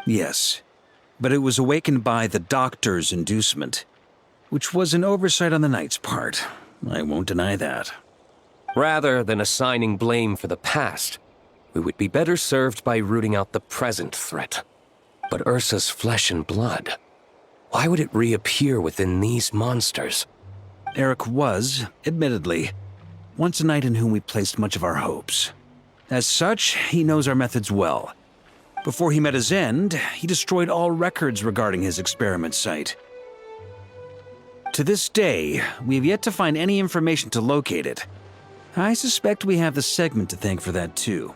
[SPEAKER 5] Yes, but it was awakened by the Doctor's inducement, which was an oversight on the Knight's part. I won't deny that.
[SPEAKER 12] Rather than assigning blame for the past, we would be better served by rooting out the present threat. But Ursa's flesh and blood, why would it reappear within these monsters?
[SPEAKER 5] Eric was, admittedly, once a knight in whom we placed much of our hopes. As such, he knows our methods well. Before he met his end, he destroyed all records regarding his experiment site. To this day, we have yet to find any information to locate it. I suspect we have the segment to thank for that too.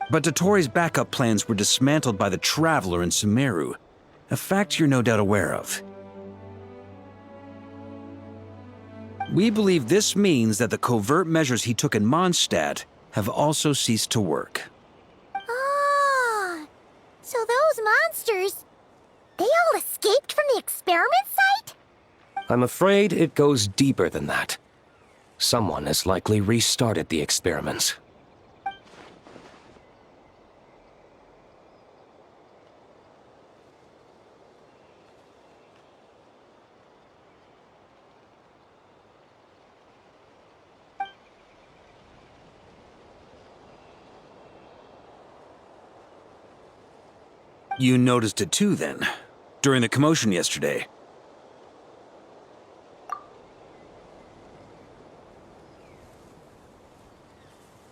[SPEAKER 5] But Dotori's backup plans were dismantled by the Traveler in Sumeru, a fact you're no doubt aware of. We believe this means that the covert measures he took in Mondstadt have also ceased to work.
[SPEAKER 1] Ah, so those monsters, they all escaped from the experiment site?
[SPEAKER 12] I'm afraid it goes deeper than that. Someone has likely restarted the experiments.
[SPEAKER 5] You noticed it too, then, during the commotion yesterday.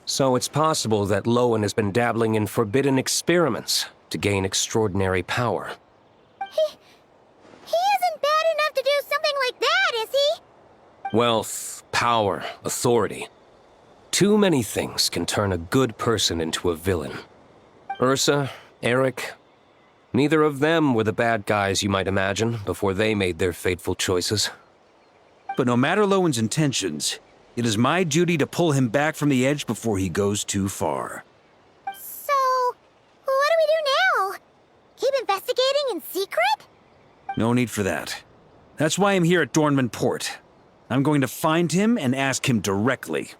[SPEAKER 12] So it's possible that Lohen has been dabbling in forbidden experiments to gain extraordinary power.
[SPEAKER 1] He isn't bad enough to do something like that, is he?
[SPEAKER 12] Wealth, power, authority. Too many things can turn a good person into a villain. Ursa, Eric, neither of them were the bad guys you might imagine before they made their fateful choices.
[SPEAKER 5] But no matter Lowen's intentions, it is my duty to pull him back from the edge before he goes too far.
[SPEAKER 1] So, what do we do now? Keep investigating in secret?
[SPEAKER 5] No need for that. That's why I'm here at Dornman Port. I'm going to find him and ask him directly.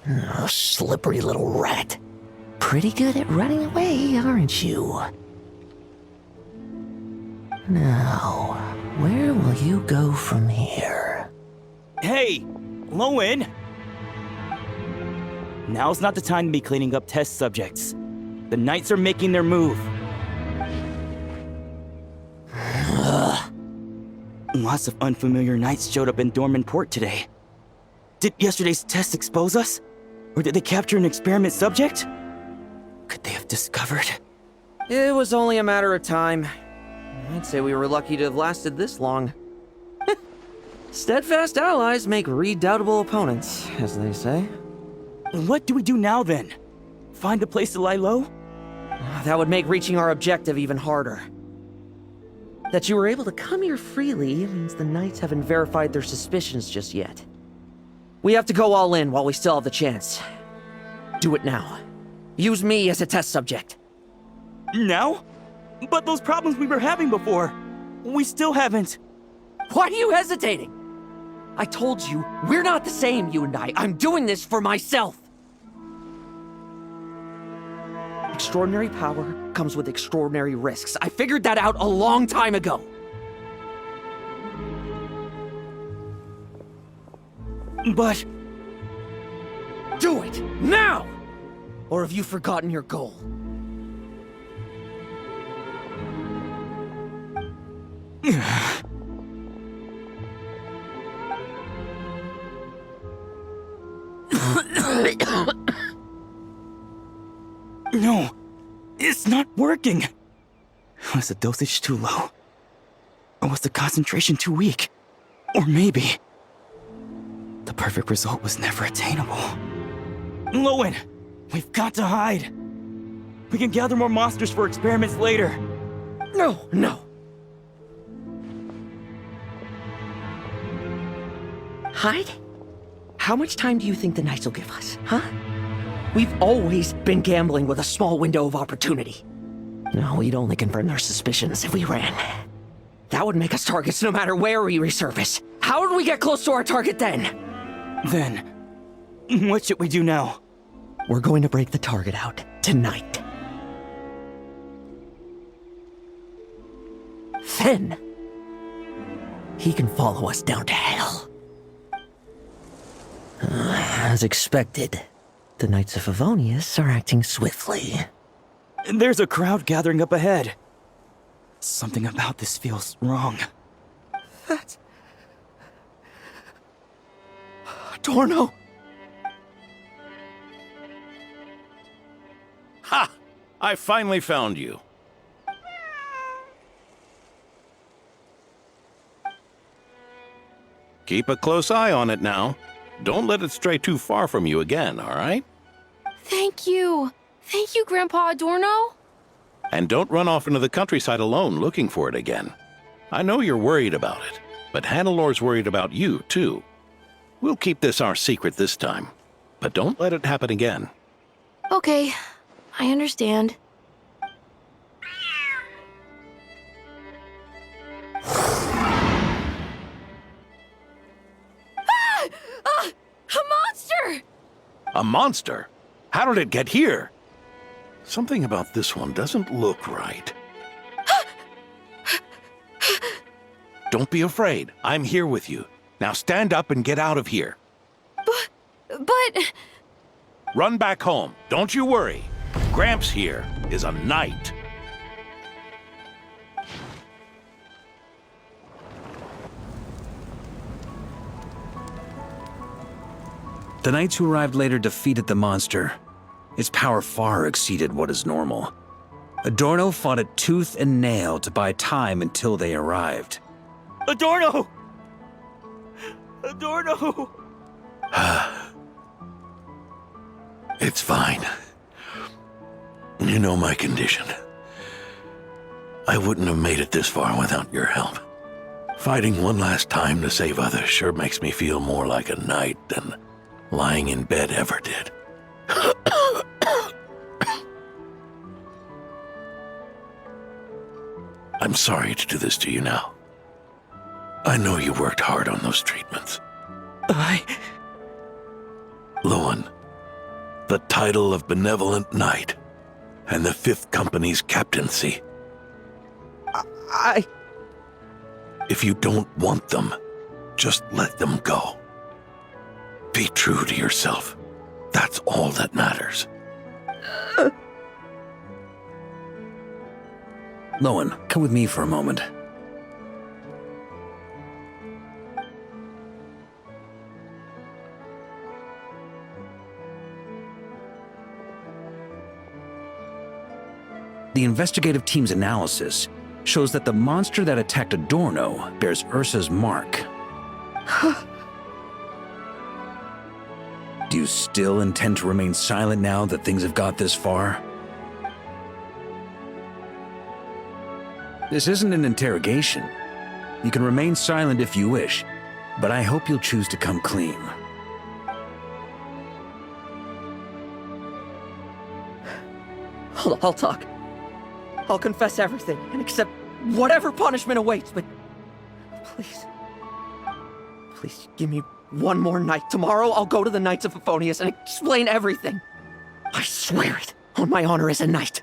[SPEAKER 2] Oh, slippery little rat. Pretty good at running away, aren't you? Now, where will you go from here?
[SPEAKER 13] Hey, Lohen! Now's not the time to be cleaning up test subjects. The Knights are making their move. Lots of unfamiliar Knights showed up in Dorman Port today. Did yesterday's test expose us? Or did they capture an experiment subject? Could they have discovered?
[SPEAKER 6] It was only a matter of time. I'd say we were lucky to have lasted this long. Steadfast allies make redoubtable opponents, as they say.
[SPEAKER 13] What do we do now, then? Find a place to lie low?
[SPEAKER 6] That would make reaching our objective even harder. That you were able to come here freely means the Knights haven't verified their suspicions just yet. We have to go all in while we still have the chance. Do it now. Use me as a test subject.
[SPEAKER 13] Now? But those problems we were having before, we still haven't.
[SPEAKER 6] Why are you hesitating? I told you, we're not the same, you and I. I'm doing this for myself. Extraordinary power comes with extraordinary risks. I figured that out a long time ago.
[SPEAKER 13] But...
[SPEAKER 6] do it, now! Or have you forgotten your goal?
[SPEAKER 13] No, it's not working. Was the dosage too low? Or was the concentration too weak? Or maybe the perfect result was never attainable. Lohen, we've got to hide. We can gather more monsters for experiments later.
[SPEAKER 7] No. Hide? How much time do you think the Knights will give us, huh? We've always been gambling with a small window of opportunity. No, we'd only confirm their suspicions if we ran. That would make us targets no matter where we resurface. How would we get close to our target then?
[SPEAKER 13] Then, what should we do now?
[SPEAKER 7] We're going to break the target out tonight. Then, he can follow us down to hell. As expected, the Knights of Favonius are acting swiftly.
[SPEAKER 13] There's a crowd gathering up ahead. Something about this feels wrong.
[SPEAKER 7] That's... Adorno!
[SPEAKER 8] Ha! I finally found you. Keep a close eye on it now. Don't let it stray too far from you again, all right?
[SPEAKER 11] Thank you. Thank you, Grandpa Adorno.
[SPEAKER 8] And don't run off into the countryside alone looking for it again. I know you're worried about it, but Hannelor's worried about you, too. We'll keep this our secret this time, but don't let it happen again.
[SPEAKER 11] Okay, I understand. A monster!
[SPEAKER 8] A monster? How did it get here? Something about this one doesn't look right. Don't be afraid. I'm here with you. Now stand up and get out of here.
[SPEAKER 11] But...
[SPEAKER 8] Run back home. Don't you worry. Gramps here is a knight.
[SPEAKER 5] The knights who arrived later defeated the monster. Its power far exceeded what is normal. Adorno fought it tooth and nail to buy time until they arrived.
[SPEAKER 13] Adorno! Adorno!
[SPEAKER 8] It's fine. You know my condition. I wouldn't have made it this far without your help. Fighting one last time to save others sure makes me feel more like a knight than lying in bed ever did. I'm sorry to do this to you now. I know you worked hard on those treatments. Lohen, the title of Benevolent Knight and the Fifth Company's captaincy. If you don't want them, just let them go. Be true to yourself. That's all that matters.
[SPEAKER 5] Lohen, come with me for a moment. The investigative team's analysis shows that the monster that attacked Adorno bears Ursa's mark. Do you still intend to remain silent now that things have got this far? This isn't an interrogation. You can remain silent if you wish, but I hope you'll choose to come clean.
[SPEAKER 7] I'll talk. I'll confess everything and accept whatever punishment awaits, but please give me one more night. Tomorrow I'll go to the Knights of Favonius and explain everything. I swear it on my honor as a knight.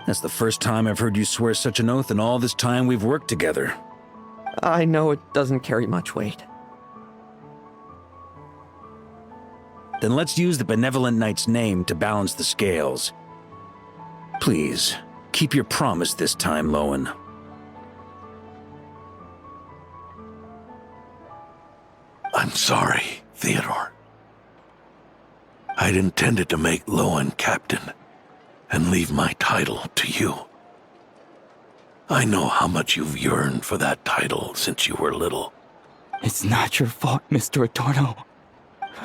[SPEAKER 5] That's the first time I've heard you swear such an oath in all this time we've worked together.
[SPEAKER 7] I know it doesn't carry much weight.
[SPEAKER 5] Then let's use the Benevolent Knight's name to balance the scales. Please, keep your promise this time, Lohen.
[SPEAKER 8] I'm sorry, Theodore. I'd intended to make Lohen captain and leave my title to you. I know how much you've yearned for that title since you were little.
[SPEAKER 13] It's not your fault, Mr. Adorno.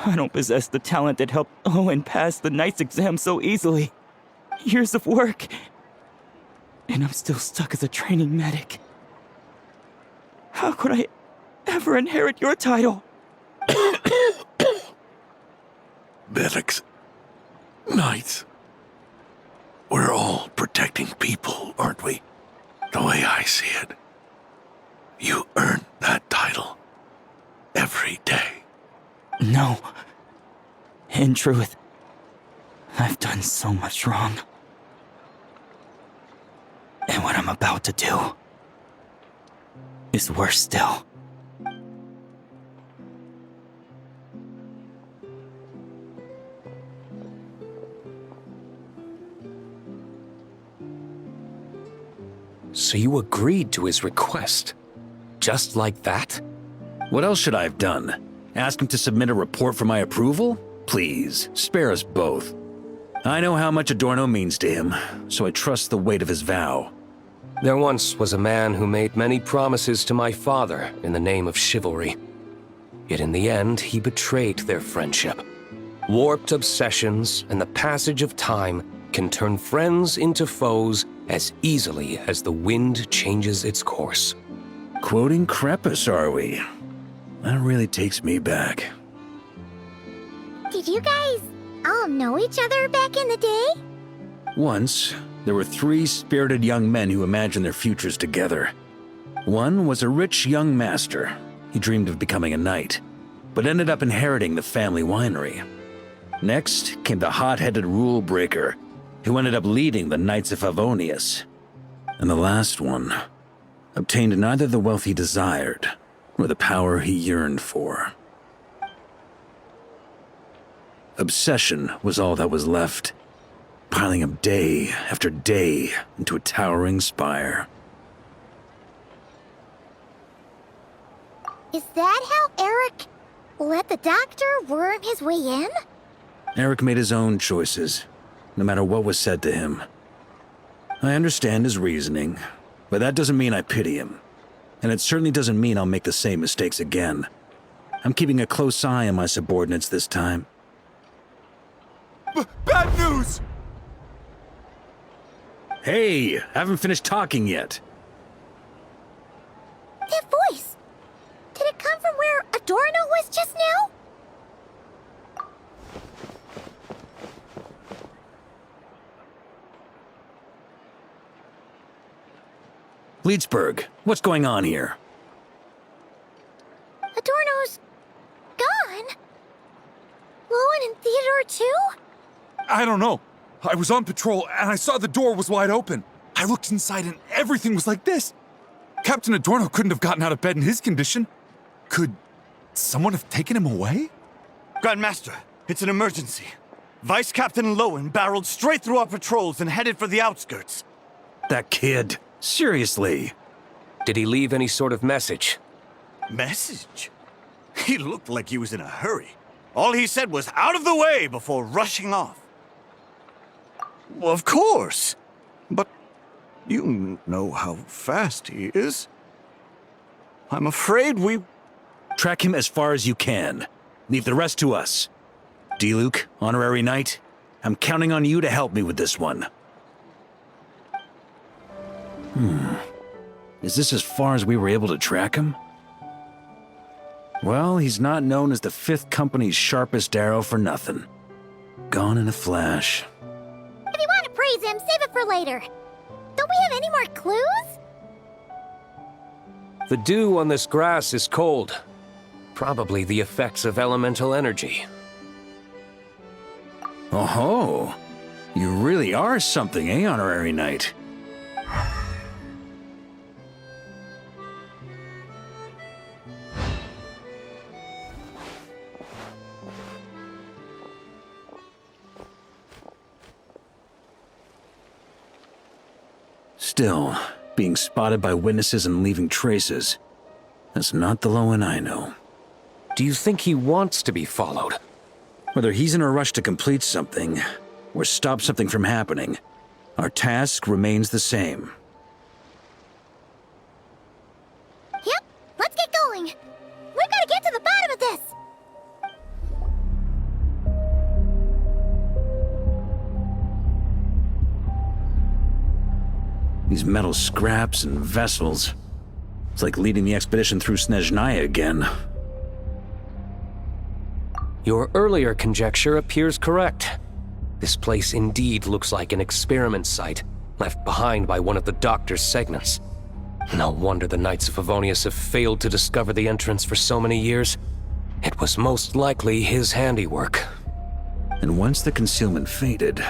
[SPEAKER 13] I don't possess the talent that helped Lohen pass the Knight's exam so easily. Years of work, and I'm still stuck as a training medic. How could I ever inherit your title?
[SPEAKER 8] Medics, knights, we're all protecting people, aren't we? The way I see it, you earned that title every day.
[SPEAKER 13] No. In truth, I've done so much wrong. And what I'm about to do is worse still.
[SPEAKER 12] So you agreed to his request? Just like that?
[SPEAKER 5] What else should I have done? Ask him to submit a report for my approval? Please, spare us both. I know how much Adorno means to him, so I trust the weight of his vow.
[SPEAKER 12] There once was a man who made many promises to my father in the name of chivalry. Yet in the end, he betrayed their friendship. Warped obsessions and the passage of time can turn friends into foes as easily as the wind changes its course.
[SPEAKER 5] Quoting Crepus, are we? That really takes me back.
[SPEAKER 1] Did you guys all know each other back in the day?
[SPEAKER 5] Once, there were 3 spirited young men who imagined their futures together. One was a rich young master. He dreamed of becoming a knight, but ended up inheriting the family winery. Next came the hot-headed rule breaker, who ended up leading the Knights of Favonius. And the last one obtained neither the wealth he desired, nor the power he yearned for. Obsession was all that was left, piling up day after day into a towering spire.
[SPEAKER 1] Is that how Eric let the doctor worm his way in?
[SPEAKER 5] Eric made his own choices, no matter what was said to him. I understand his reasoning, but that doesn't mean I pity him. And it certainly doesn't mean I'll make the same mistakes again. I'm keeping a close eye on my subordinates this time.
[SPEAKER 10] Bad news!
[SPEAKER 5] Hey, haven't finished talking yet.
[SPEAKER 1] That voice! Did it come from where Adorno was just now?
[SPEAKER 5] Leedsburg, what's going on here?
[SPEAKER 1] Adorno's gone. Lohen and Theodore too?
[SPEAKER 14] I don't know. I was on patrol and I saw the door was wide open. I looked inside and everything was like this. Captain Adorno couldn't have gotten out of bed in his condition. Could someone have taken him away?
[SPEAKER 15] Grandmaster, it's an emergency. Vice Captain Lohen barreled straight through our patrols and headed for the outskirts.
[SPEAKER 5] That kid. Seriously.
[SPEAKER 12] Did he leave any sort of message?
[SPEAKER 15] Message? He looked like he was in a hurry. All he said was out of the way before rushing off. Well, of course. But you know how fast he is. I'm afraid we...
[SPEAKER 5] Track him as far as you can. Leave the rest to us. D-Luke, honorary knight, I'm counting on you to help me with this one. Is this as far as we were able to track him? Well, he's not known as the 5th Company's sharpest arrow for nothing. Gone in a flash.
[SPEAKER 1] If you want to praise him, save it for later. Don't we have any more clues?
[SPEAKER 12] The dew on this grass is cold. Probably the effects of elemental energy.
[SPEAKER 5] Oh-ho! You really are something, eh, honorary knight? Still, being spotted by witnesses and leaving traces, that's not the Lohen I know.
[SPEAKER 12] Do you think he wants to be followed?
[SPEAKER 5] Whether he's in a rush to complete something, or stop something from happening, our task remains the same.
[SPEAKER 1] going? We've got to get to the bottom of this!
[SPEAKER 5] These metal scraps and vessels. It's like leading the expedition through Snezhnaya again.
[SPEAKER 12] Your earlier conjecture appears correct. This place indeed looks like an experiment site, left behind by one of the Doctor's segments. No wonder the Knights of Favonius have failed to discover the entrance for so many years. It was most likely his handiwork.
[SPEAKER 5] And once the concealment faded,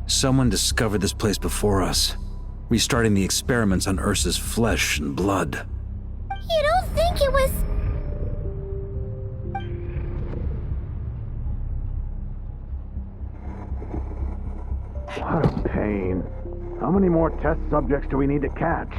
[SPEAKER 5] someone discovered this place before us, restarting the experiments on Ursa's flesh and blood.
[SPEAKER 1] You don't think it was...
[SPEAKER 16] What a pain. How many more test subjects do we need to catch?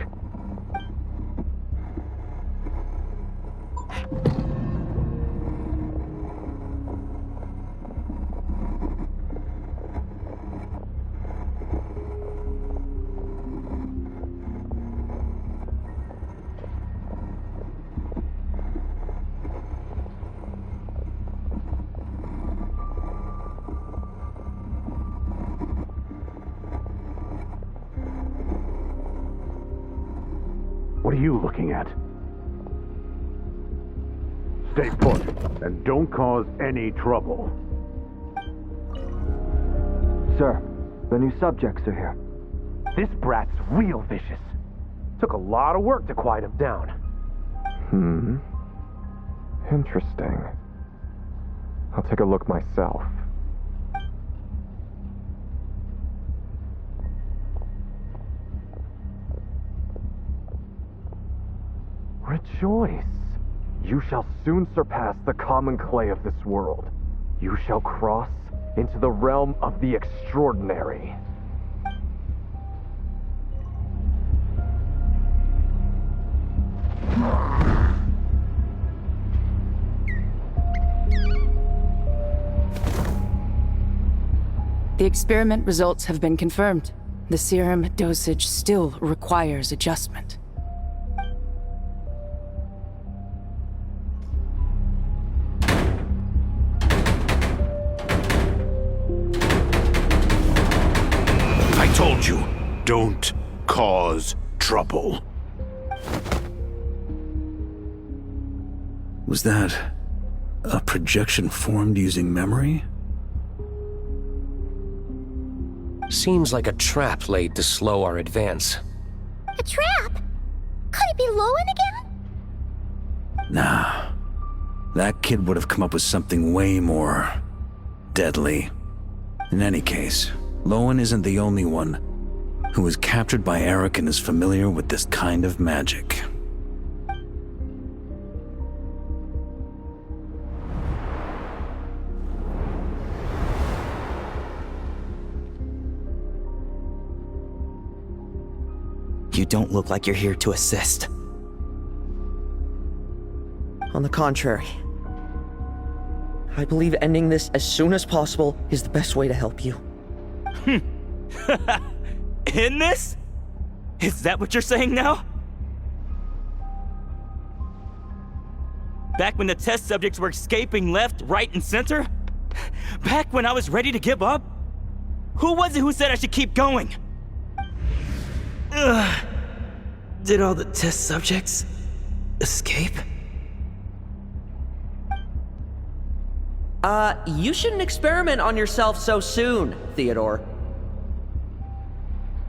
[SPEAKER 16] What are you looking at? Stay put, and don't cause any trouble.
[SPEAKER 13] Sir, the new subjects are here. This brat's real vicious. Took a lot of work to quiet him down.
[SPEAKER 17] Interesting. I'll take a look myself. Rejoice! You shall soon surpass the common clay of this world. You shall cross into the realm of the extraordinary.
[SPEAKER 18] The experiment results have been confirmed. The serum dosage still requires adjustment.
[SPEAKER 15] I told you, don't cause trouble.
[SPEAKER 5] Was that a projection formed using memory?
[SPEAKER 12] Seems like a trap laid to slow our advance.
[SPEAKER 1] A trap? Could it be Lohen again?
[SPEAKER 5] Nah. That kid would have come up with something way more deadly. In any case, Lohen isn't the only one who was captured by Eric and is familiar with this kind of magic.
[SPEAKER 7] You don't look like you're here to assist. On the contrary, I believe ending this as soon as possible is the best way to help you.
[SPEAKER 13] In this? Is that what you're saying now? Back when the test subjects were escaping left, right, and center? Back when I was ready to give up? Who was it who said I should keep going? Did all the test subjects escape?
[SPEAKER 7] You shouldn't experiment on yourself so soon, Theodore.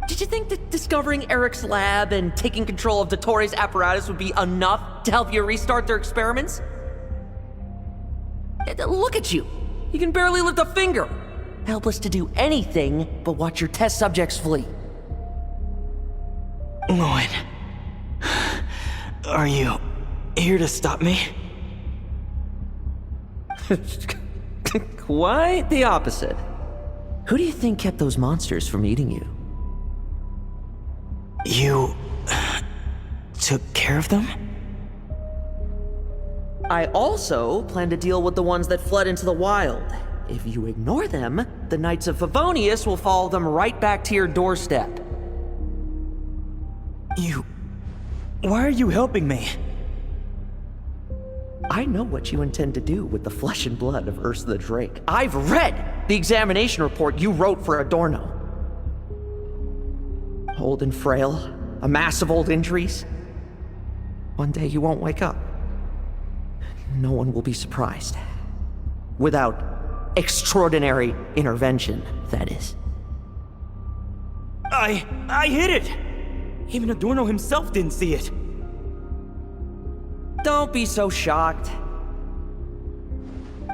[SPEAKER 7] Did you think that discovering Eric's lab and taking control of Dottores' apparatus would be enough to help you restart their experiments? Look at you. You can barely lift a finger. Helpless to do anything but watch your test subjects flee.
[SPEAKER 13] Lohen, are you here to stop me?
[SPEAKER 7] Quite the opposite. Who do you think kept those monsters from eating you?
[SPEAKER 13] You took care of them?
[SPEAKER 7] I also plan to deal with the ones that fled into the wild. If you ignore them, the Knights of Favonius will follow them right back to your doorstep.
[SPEAKER 13] Why are you helping me?
[SPEAKER 7] I know what you intend to do with the flesh and blood of Ursa the Drake. I've read the examination report you wrote for Adorno. Old and frail, a mass of old injuries. One day you won't wake up. No one will be surprised. Without extraordinary intervention, that is.
[SPEAKER 13] I hit it! Even Adorno himself didn't see it.
[SPEAKER 7] Don't be so shocked.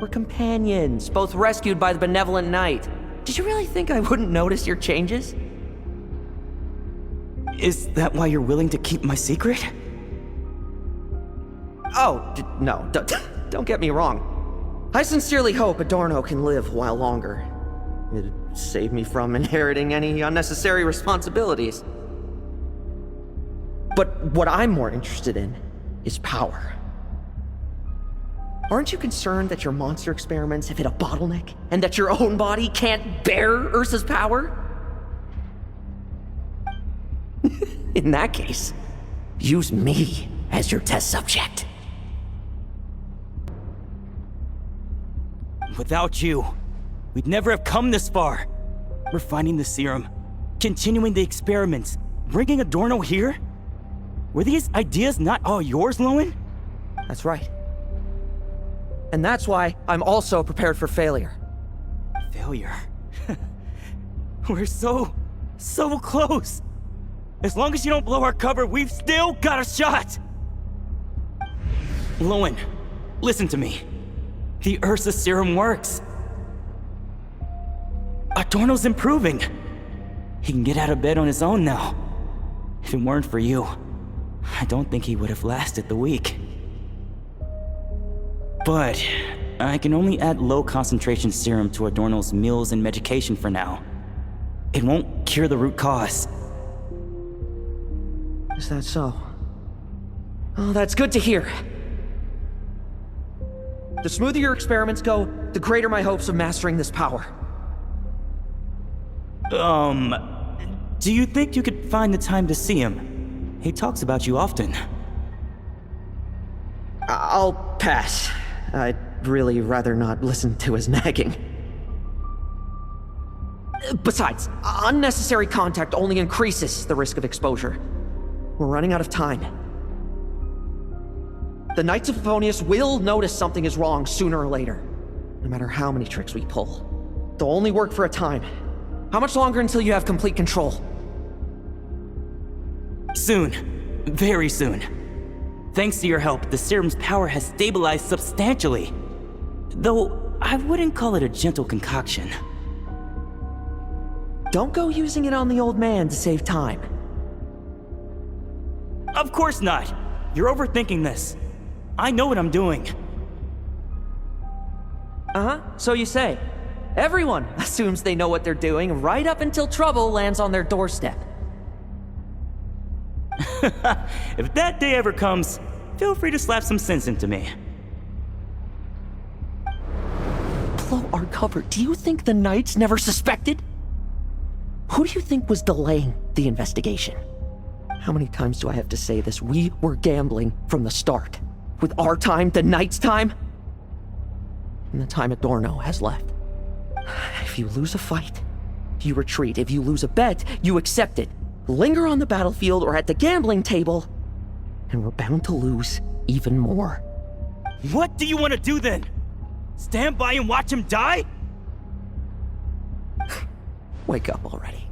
[SPEAKER 7] We're companions, both rescued by the benevolent knight. Did you really think I wouldn't notice your changes?
[SPEAKER 13] Is that why you're willing to keep my secret?
[SPEAKER 7] Oh, no, don't get me wrong. I sincerely hope Adorno can live a while longer. It'd save me from inheriting any unnecessary responsibilities. But what I'm more interested in is power. Aren't you concerned that your monster experiments have hit a bottleneck and that your own body can't bear Ursa's power? In that case, use me as your test subject.
[SPEAKER 13] Without you, we'd never have come this far. Refining the serum, continuing the experiments, bringing Adorno here? Were these ideas not all yours, Lohen?
[SPEAKER 7] That's right. And that's why I'm also prepared for failure.
[SPEAKER 13] Failure? We're so close. As long as you don't blow our cover, we've still got a shot! Lohen, listen to me. The Ursa serum works. Adorno's improving. He can get out of bed on his own now. If it weren't for you, I don't think he would have lasted the week. But I can only add low concentration serum to Adorno's meals and medication for now. It won't cure the root cause.
[SPEAKER 7] Is that so? Oh, that's good to hear. The smoother your experiments go, the greater my hopes of mastering this power.
[SPEAKER 13] Do you think you could find the time to see him? He talks about you often.
[SPEAKER 7] I'll pass. I'd really rather not listen to his nagging. Besides, unnecessary contact only increases the risk of exposure. We're running out of time. The Knights of Favonius will notice something is wrong sooner or later, no matter how many tricks we pull. They'll only work for a time. How much longer until you have complete control?
[SPEAKER 13] Soon. Very soon. Thanks to your help, the serum's power has stabilized substantially. Though, I wouldn't call it a gentle concoction.
[SPEAKER 7] Don't go using it on the old man to save time.
[SPEAKER 13] Of course not! You're overthinking this. I know what I'm doing.
[SPEAKER 7] Uh-huh, so you say. Everyone assumes they know what they're doing right up until trouble lands on their doorstep.
[SPEAKER 13] If that day ever comes, feel free to slap some sense into me.
[SPEAKER 7] Blow our cover. Do you think the Knights never suspected? Who do you think was delaying the investigation? How many times do I have to say this? We were gambling from the start. With our time, the Knights' time, and the time Adorno has left. If you lose a fight, you retreat. If you lose a bet, you accept it. Linger on the battlefield or at the gambling table, and we're bound to lose even more.
[SPEAKER 13] What do you want to do then? Stand by and watch him die?
[SPEAKER 7] Wake up already.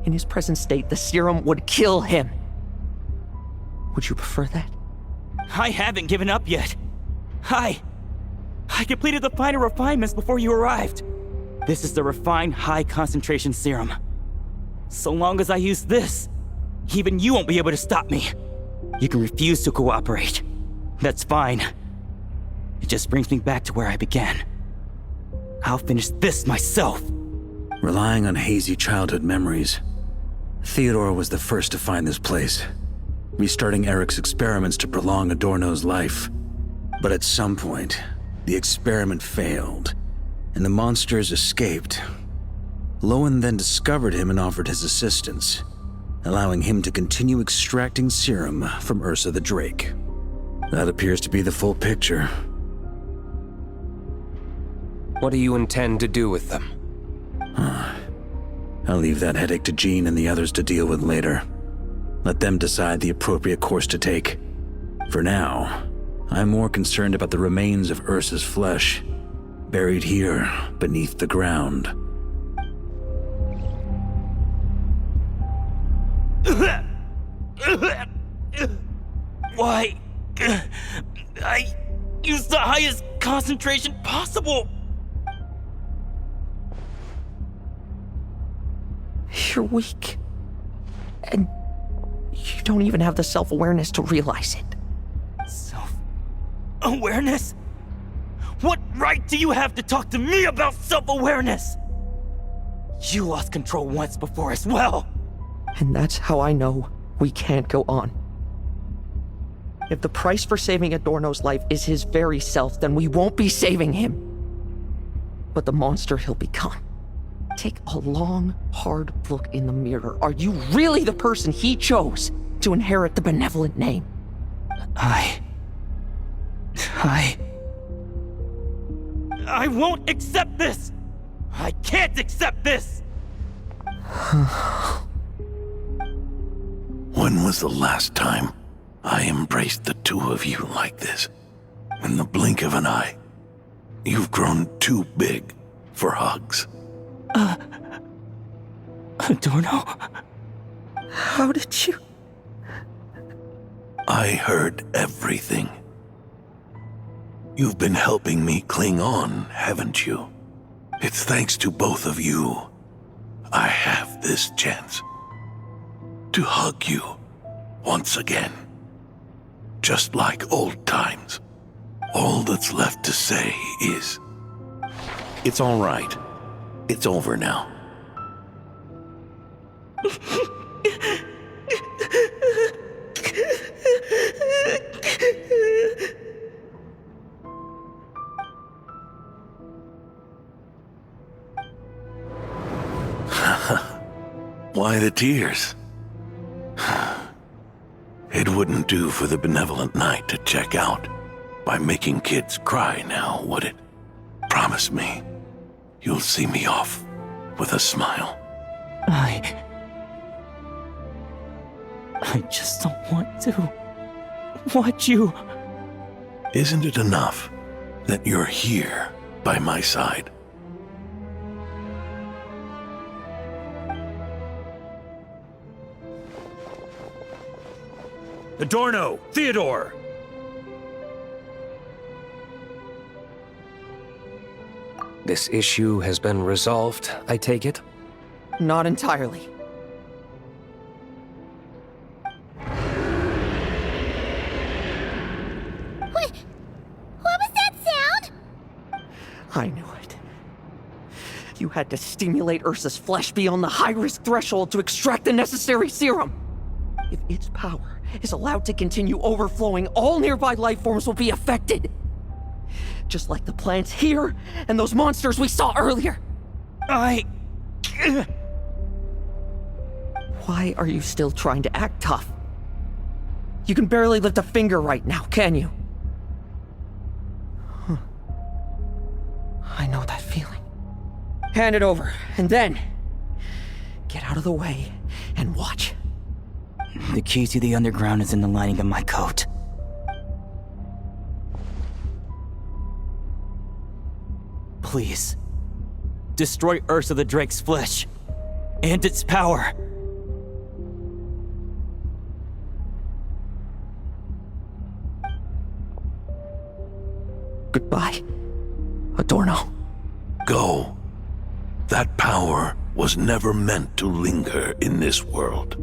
[SPEAKER 7] In his present state, the serum would kill him. Would you prefer that?
[SPEAKER 13] I haven't given up yet. I completed the final refinements before you arrived. This is the refined high-concentration serum. So long as I use this, even you won't be able to stop me. You can refuse to cooperate. That's fine. It just brings me back to where I began. I'll finish this myself.
[SPEAKER 5] Relying on hazy childhood memories, Theodore was the first to find this place, restarting Eric's experiments to prolong Adorno's life. But at some point, the experiment failed, and the monsters escaped. Lohen then discovered him and offered his assistance, allowing him to continue extracting serum from Ursa the Drake. That appears to be the full picture.
[SPEAKER 12] What do you intend to do with them?
[SPEAKER 5] I'll leave that headache to Jean and the others to deal with later. Let them decide the appropriate course to take. For now, I'm more concerned about the remains of Ursa's flesh, buried here beneath the ground.
[SPEAKER 13] Why? I used the highest concentration possible.
[SPEAKER 6] You're weak. And you don't even have the self-awareness to realize it.
[SPEAKER 13] Self-awareness? What right do you have to talk to me about self-awareness? You lost control once before as well.
[SPEAKER 6] And that's how I know we can't go on. If the price for saving Adorno's life is his very self, then we won't be saving him. But the monster he'll become. Take a long, hard look in the mirror. Are you really the person he chose to inherit the benevolent name?
[SPEAKER 13] I won't accept this! I can't accept this!
[SPEAKER 8] When was the last time I embraced the two of you like this? In the blink of an eye. You've grown too big for hugs.
[SPEAKER 13] Adorno?
[SPEAKER 6] How did you?
[SPEAKER 8] I heard everything. You've been helping me cling on, haven't you? It's thanks to both of you I have this chance to hug you once again. Just like old times. All that's left to say is, it's all right. It's over now. Why the tears? It wouldn't do for the benevolent knight to check out by making kids cry now, would it? Promise me, you'll see me off with a smile.
[SPEAKER 13] I just don't want to watch you.
[SPEAKER 8] Isn't it enough that you're here by my side?
[SPEAKER 5] Adorno! Theodore!
[SPEAKER 12] This issue has been resolved, I take it?
[SPEAKER 6] Not entirely.
[SPEAKER 1] What was that sound?
[SPEAKER 6] I knew it. You had to stimulate Ursa's flesh beyond the high-risk threshold to extract the necessary serum. If its power is allowed to continue overflowing, all nearby life forms will be affected. Just like the plants here and those monsters we saw earlier. Why are you still trying to act tough? You can barely lift a finger right now, can you? I know that feeling. Hand it over, and then get out of the way and watch.
[SPEAKER 13] The key to the underground is in the lining of my coat. Please, destroy Ursa the Drake's flesh and its power.
[SPEAKER 6] Goodbye, Adorno.
[SPEAKER 8] Go. That power was never meant to linger in this world.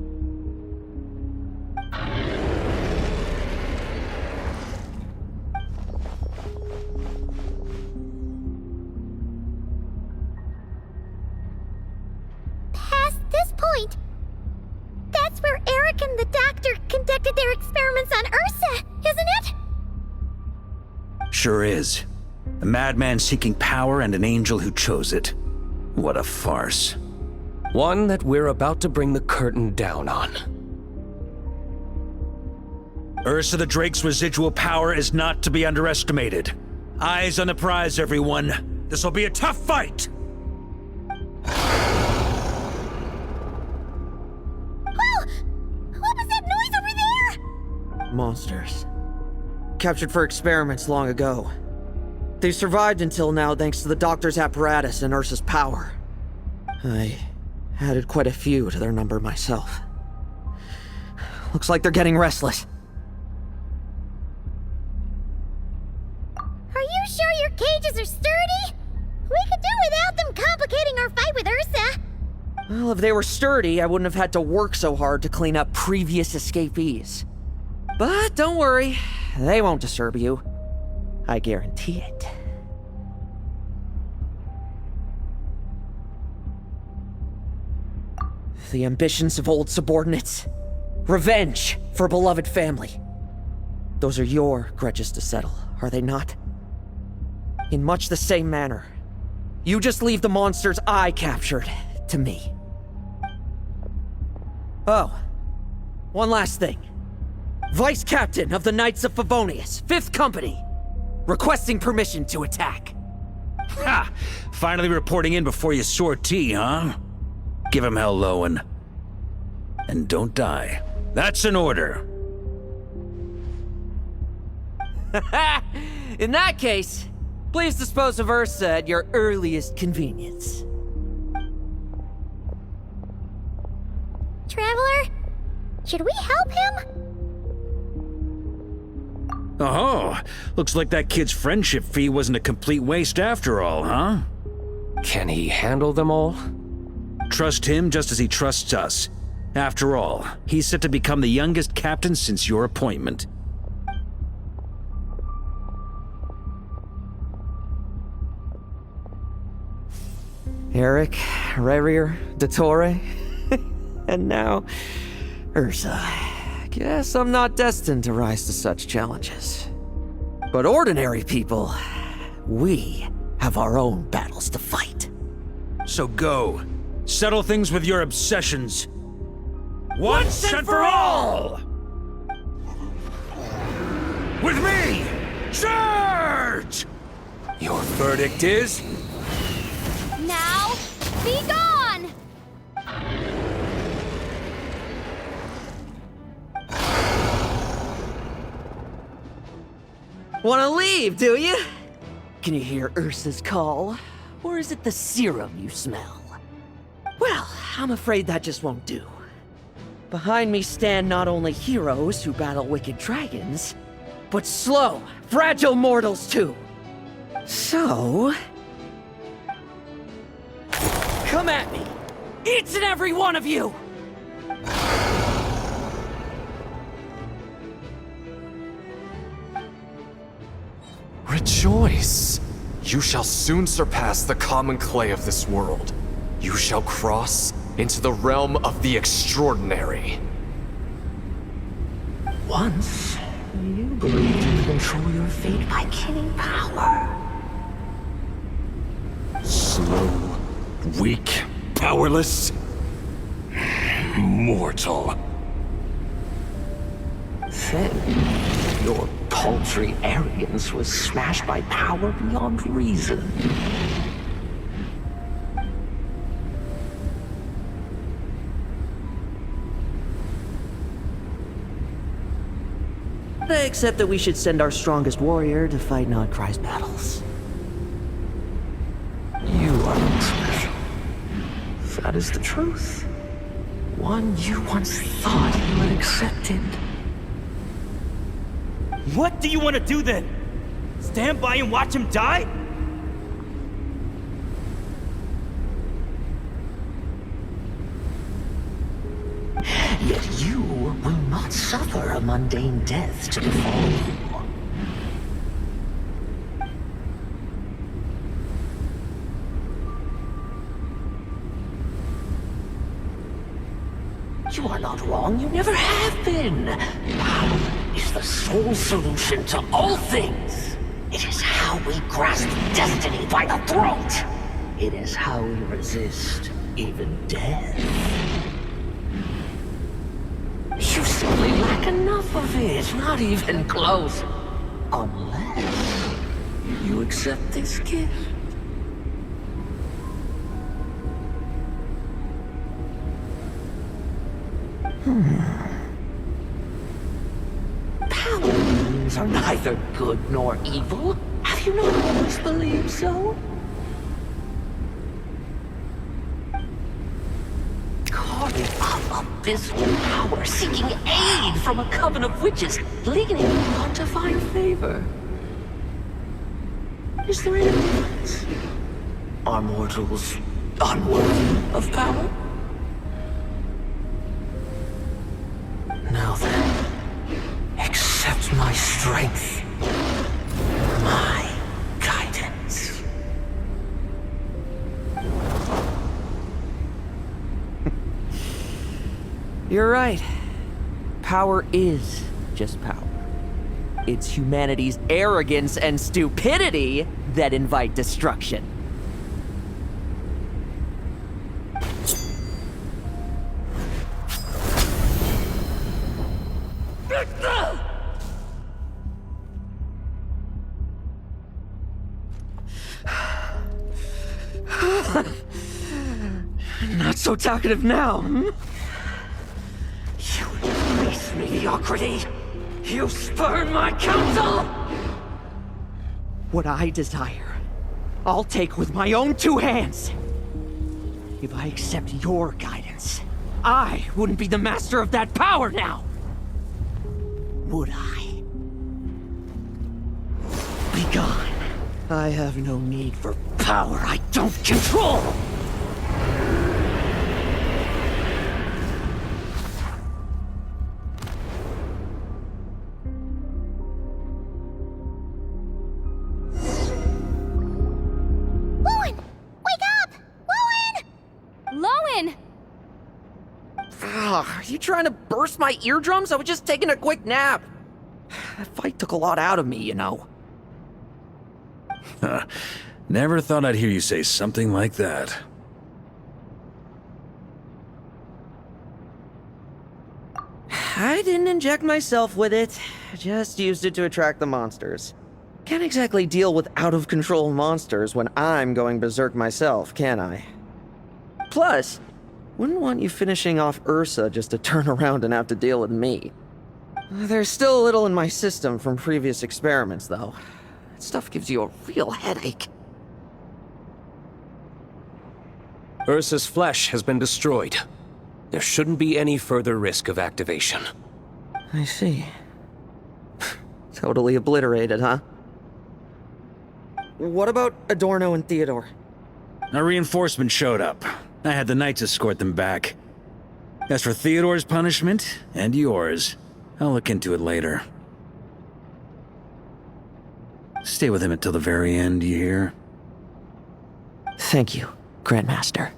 [SPEAKER 1] Past this point, that's where Eric and the doctor conducted their experiments on Ursa, isn't it?
[SPEAKER 5] Sure is. A madman seeking power and an angel who chose it. What a farce.
[SPEAKER 12] One that we're about to bring the curtain down on.
[SPEAKER 5] Ursa the Drake's residual power is not to be underestimated. Eyes on the prize, everyone. This will be a tough fight!
[SPEAKER 1] Oh! What was that noise over there?
[SPEAKER 7] Monsters. Captured for experiments long ago. They survived until now thanks to the doctor's apparatus and Ursa's power. I added quite a few to their number myself. Looks like they're getting restless.
[SPEAKER 1] Are you sure your cages are sturdy? We could do without them complicating our fight with Ursa.
[SPEAKER 7] Well, if they were sturdy, I wouldn't have had to work so hard to clean up previous escapees. But don't worry, they won't disturb you. I guarantee it. The ambitions of old subordinates. Revenge for beloved family. Those are your grudges to settle, are they not? In much the same manner, you just leave the monsters I captured to me. Oh, one last thing. Vice Captain of the Knights of Favonius, 5th Company, requesting permission to attack.
[SPEAKER 5] Ha! Finally reporting in before you sortie, huh? Give him hell, Lohen. And don't die. That's an order.
[SPEAKER 7] In that case, please dispose of Ursa at your earliest convenience.
[SPEAKER 1] Traveler, should we help him?
[SPEAKER 5] Oh, looks like that kid's friendship fee wasn't a complete waste after all, huh?
[SPEAKER 12] Can he handle them all?
[SPEAKER 5] Trust him just as he trusts us. After all, he's set to become the youngest captain since your appointment.
[SPEAKER 7] Eric, Rerir, Dottore, and now Ursa. Guess I'm not destined to rise to such challenges. But ordinary people, we have our own battles to fight.
[SPEAKER 5] So go. Settle things with your obsessions. Once and for all! With me! Charge! Your verdict is?
[SPEAKER 1] Now, be gone!
[SPEAKER 7] Wanna leave, do you? Can you hear Ursa's call? Or is it the serum you smell? Well, I'm afraid that just won't do. Behind me stand not only heroes who battle wicked dragons, but slow, fragile mortals too. So... come at me! Each and every one of you!
[SPEAKER 17] Rejoice! You shall soon surpass the common clay of this world. You shall cross into the realm of the extraordinary.
[SPEAKER 6] Once, you believed you could control your fate by killing power.
[SPEAKER 15] Slow, weak, powerless, mortal.
[SPEAKER 6] Then, your paltry arrogance was smashed by power beyond reason.
[SPEAKER 7] Except that we should send our strongest warrior to fight Nodcry's battles.
[SPEAKER 6] You are not special. That is the truth. One you once thought you had accepted.
[SPEAKER 13] What do you want to do then? Stand by and watch him die?
[SPEAKER 6] Yet you will not suffer a mundane death to befall you. You are not wrong, you never have been. Power is the sole solution to all things. It is how we grasp destiny by the throat. It is how we resist even death. You simply lack like enough of it. Not even close. Unless you accept this gift. Powers are neither good nor evil. Have you not always believed so? Carving up abysmal power, seeking aid from a coven of witches, leaning on divine favor. Is there any difference? Are mortals unworthy of power? Now then, accept my strength, my guidance. You're right. Power is just power. It's humanity's arrogance and stupidity that invite destruction. Not so talkative now, hmm? You embrace mediocrity. You spurn my counsel. What I desire, I'll take with my own two hands. If I accept your guidance, I wouldn't be the master of that power now. Would I? Be gone. I have no need for power I don't control.
[SPEAKER 1] Lohen! Wake up! Lohen!
[SPEAKER 19] Lohen!
[SPEAKER 6] Are you trying to burst my eardrums? I was just taking a quick nap. That fight took a lot out of me, you know.
[SPEAKER 5] Never thought I'd hear you say something like that.
[SPEAKER 6] I didn't inject myself with it. Just used it to attract the monsters. Can't exactly deal with out-of-control monsters when I'm going berserk myself, can I? Plus, wouldn't want you finishing off Ursa just to turn around and have to deal with me. There's still a little in my system from previous experiments, though. That stuff gives you a real headache.
[SPEAKER 12] Ursa's flesh has been destroyed. There shouldn't be any further risk of activation.
[SPEAKER 6] I see. Totally obliterated, huh? What about Adorno and Theodore?
[SPEAKER 5] A reinforcement showed up. I had the Knights escort them back. As for Theodore's punishment, and yours, I'll look into it later. Stay with him until the very end, you hear?
[SPEAKER 6] Thank you, Grandmaster.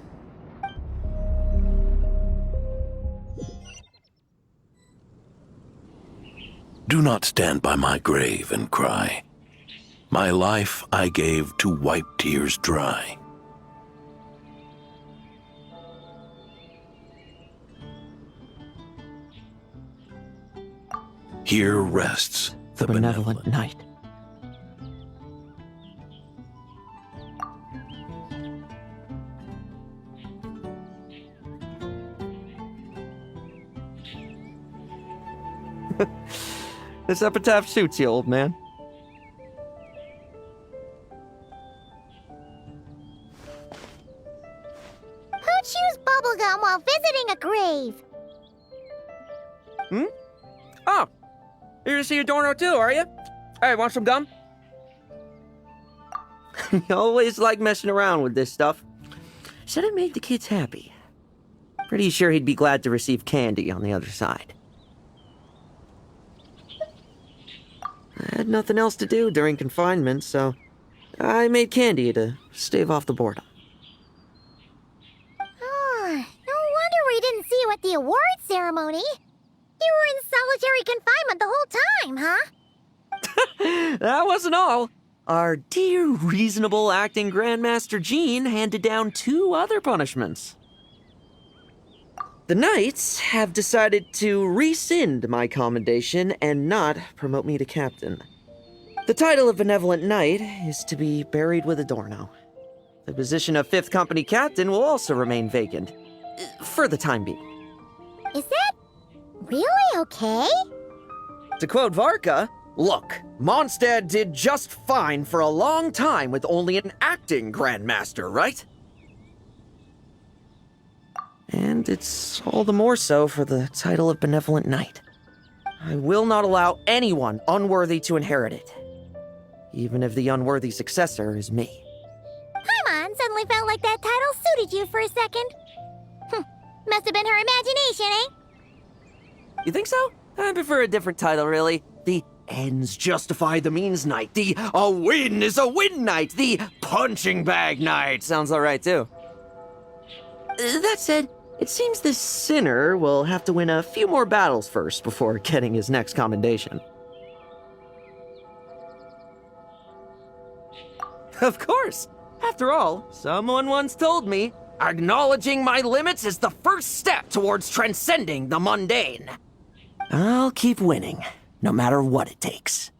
[SPEAKER 8] Do not stand by my grave and cry. My life I gave to wipe tears dry. Here rests the benevolent
[SPEAKER 6] Knight. This epitaph suits you, old man.
[SPEAKER 1] Who chews bubblegum while visiting a grave?
[SPEAKER 6] Hmm? Oh, you're to see Adorno too, are you? Hey, want some gum? You always like messing around with this stuff. Said it made the kids happy. Pretty sure he'd be glad to receive candy on the other side. I had nothing else to do during confinement, so I made candy to stave off the boredom.
[SPEAKER 1] Oh, no wonder we didn't see you at the award ceremony. You were in solitary confinement the whole time, huh?
[SPEAKER 6] That wasn't all. Our dear, reasonable acting Grandmaster Jean handed down 2 other punishments.
[SPEAKER 7] The Knights have decided to rescind my commendation and not promote me to captain. The title of Benevolent Knight is to be buried with Adorno. The position of 5th Company Captain will also remain vacant, for the time being.
[SPEAKER 1] Is that really okay?
[SPEAKER 7] To quote Varka, look, Mondstadt did just fine for a long time with only an acting Grandmaster, right? And it's all the more so for the title of Benevolent Knight. I will not allow anyone unworthy to inherit it, even if the unworthy successor is me.
[SPEAKER 1] Paimon suddenly felt like that title suited you for a second. Must have been her imagination, eh?
[SPEAKER 7] You think so? I prefer a different title, really. The ends justify the means knight. The a win is a win knight. The punching bag knight. Sounds alright, too. That said, it seems this sinner will have to win a few more battles first before getting his next commendation. Of course! After all, someone once told me, acknowledging my limits is the first step towards transcending the mundane. I'll keep winning, no matter what it takes.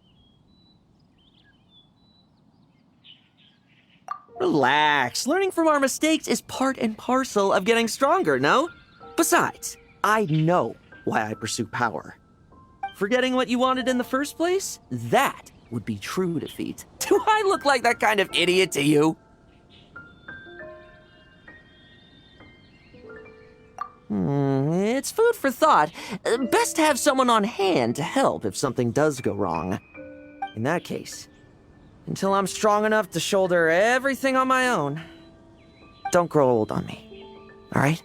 [SPEAKER 7] Relax. Learning from our mistakes is part and parcel of getting stronger, no? Besides, I know why I pursue power. Forgetting what you wanted in the first place? That would be true defeat. Do I look like that kind of idiot to you? It's food for thought. Best to have someone on hand to help if something does go wrong. In that case, until I'm strong enough to shoulder everything on my own, don't grow old on me, all right?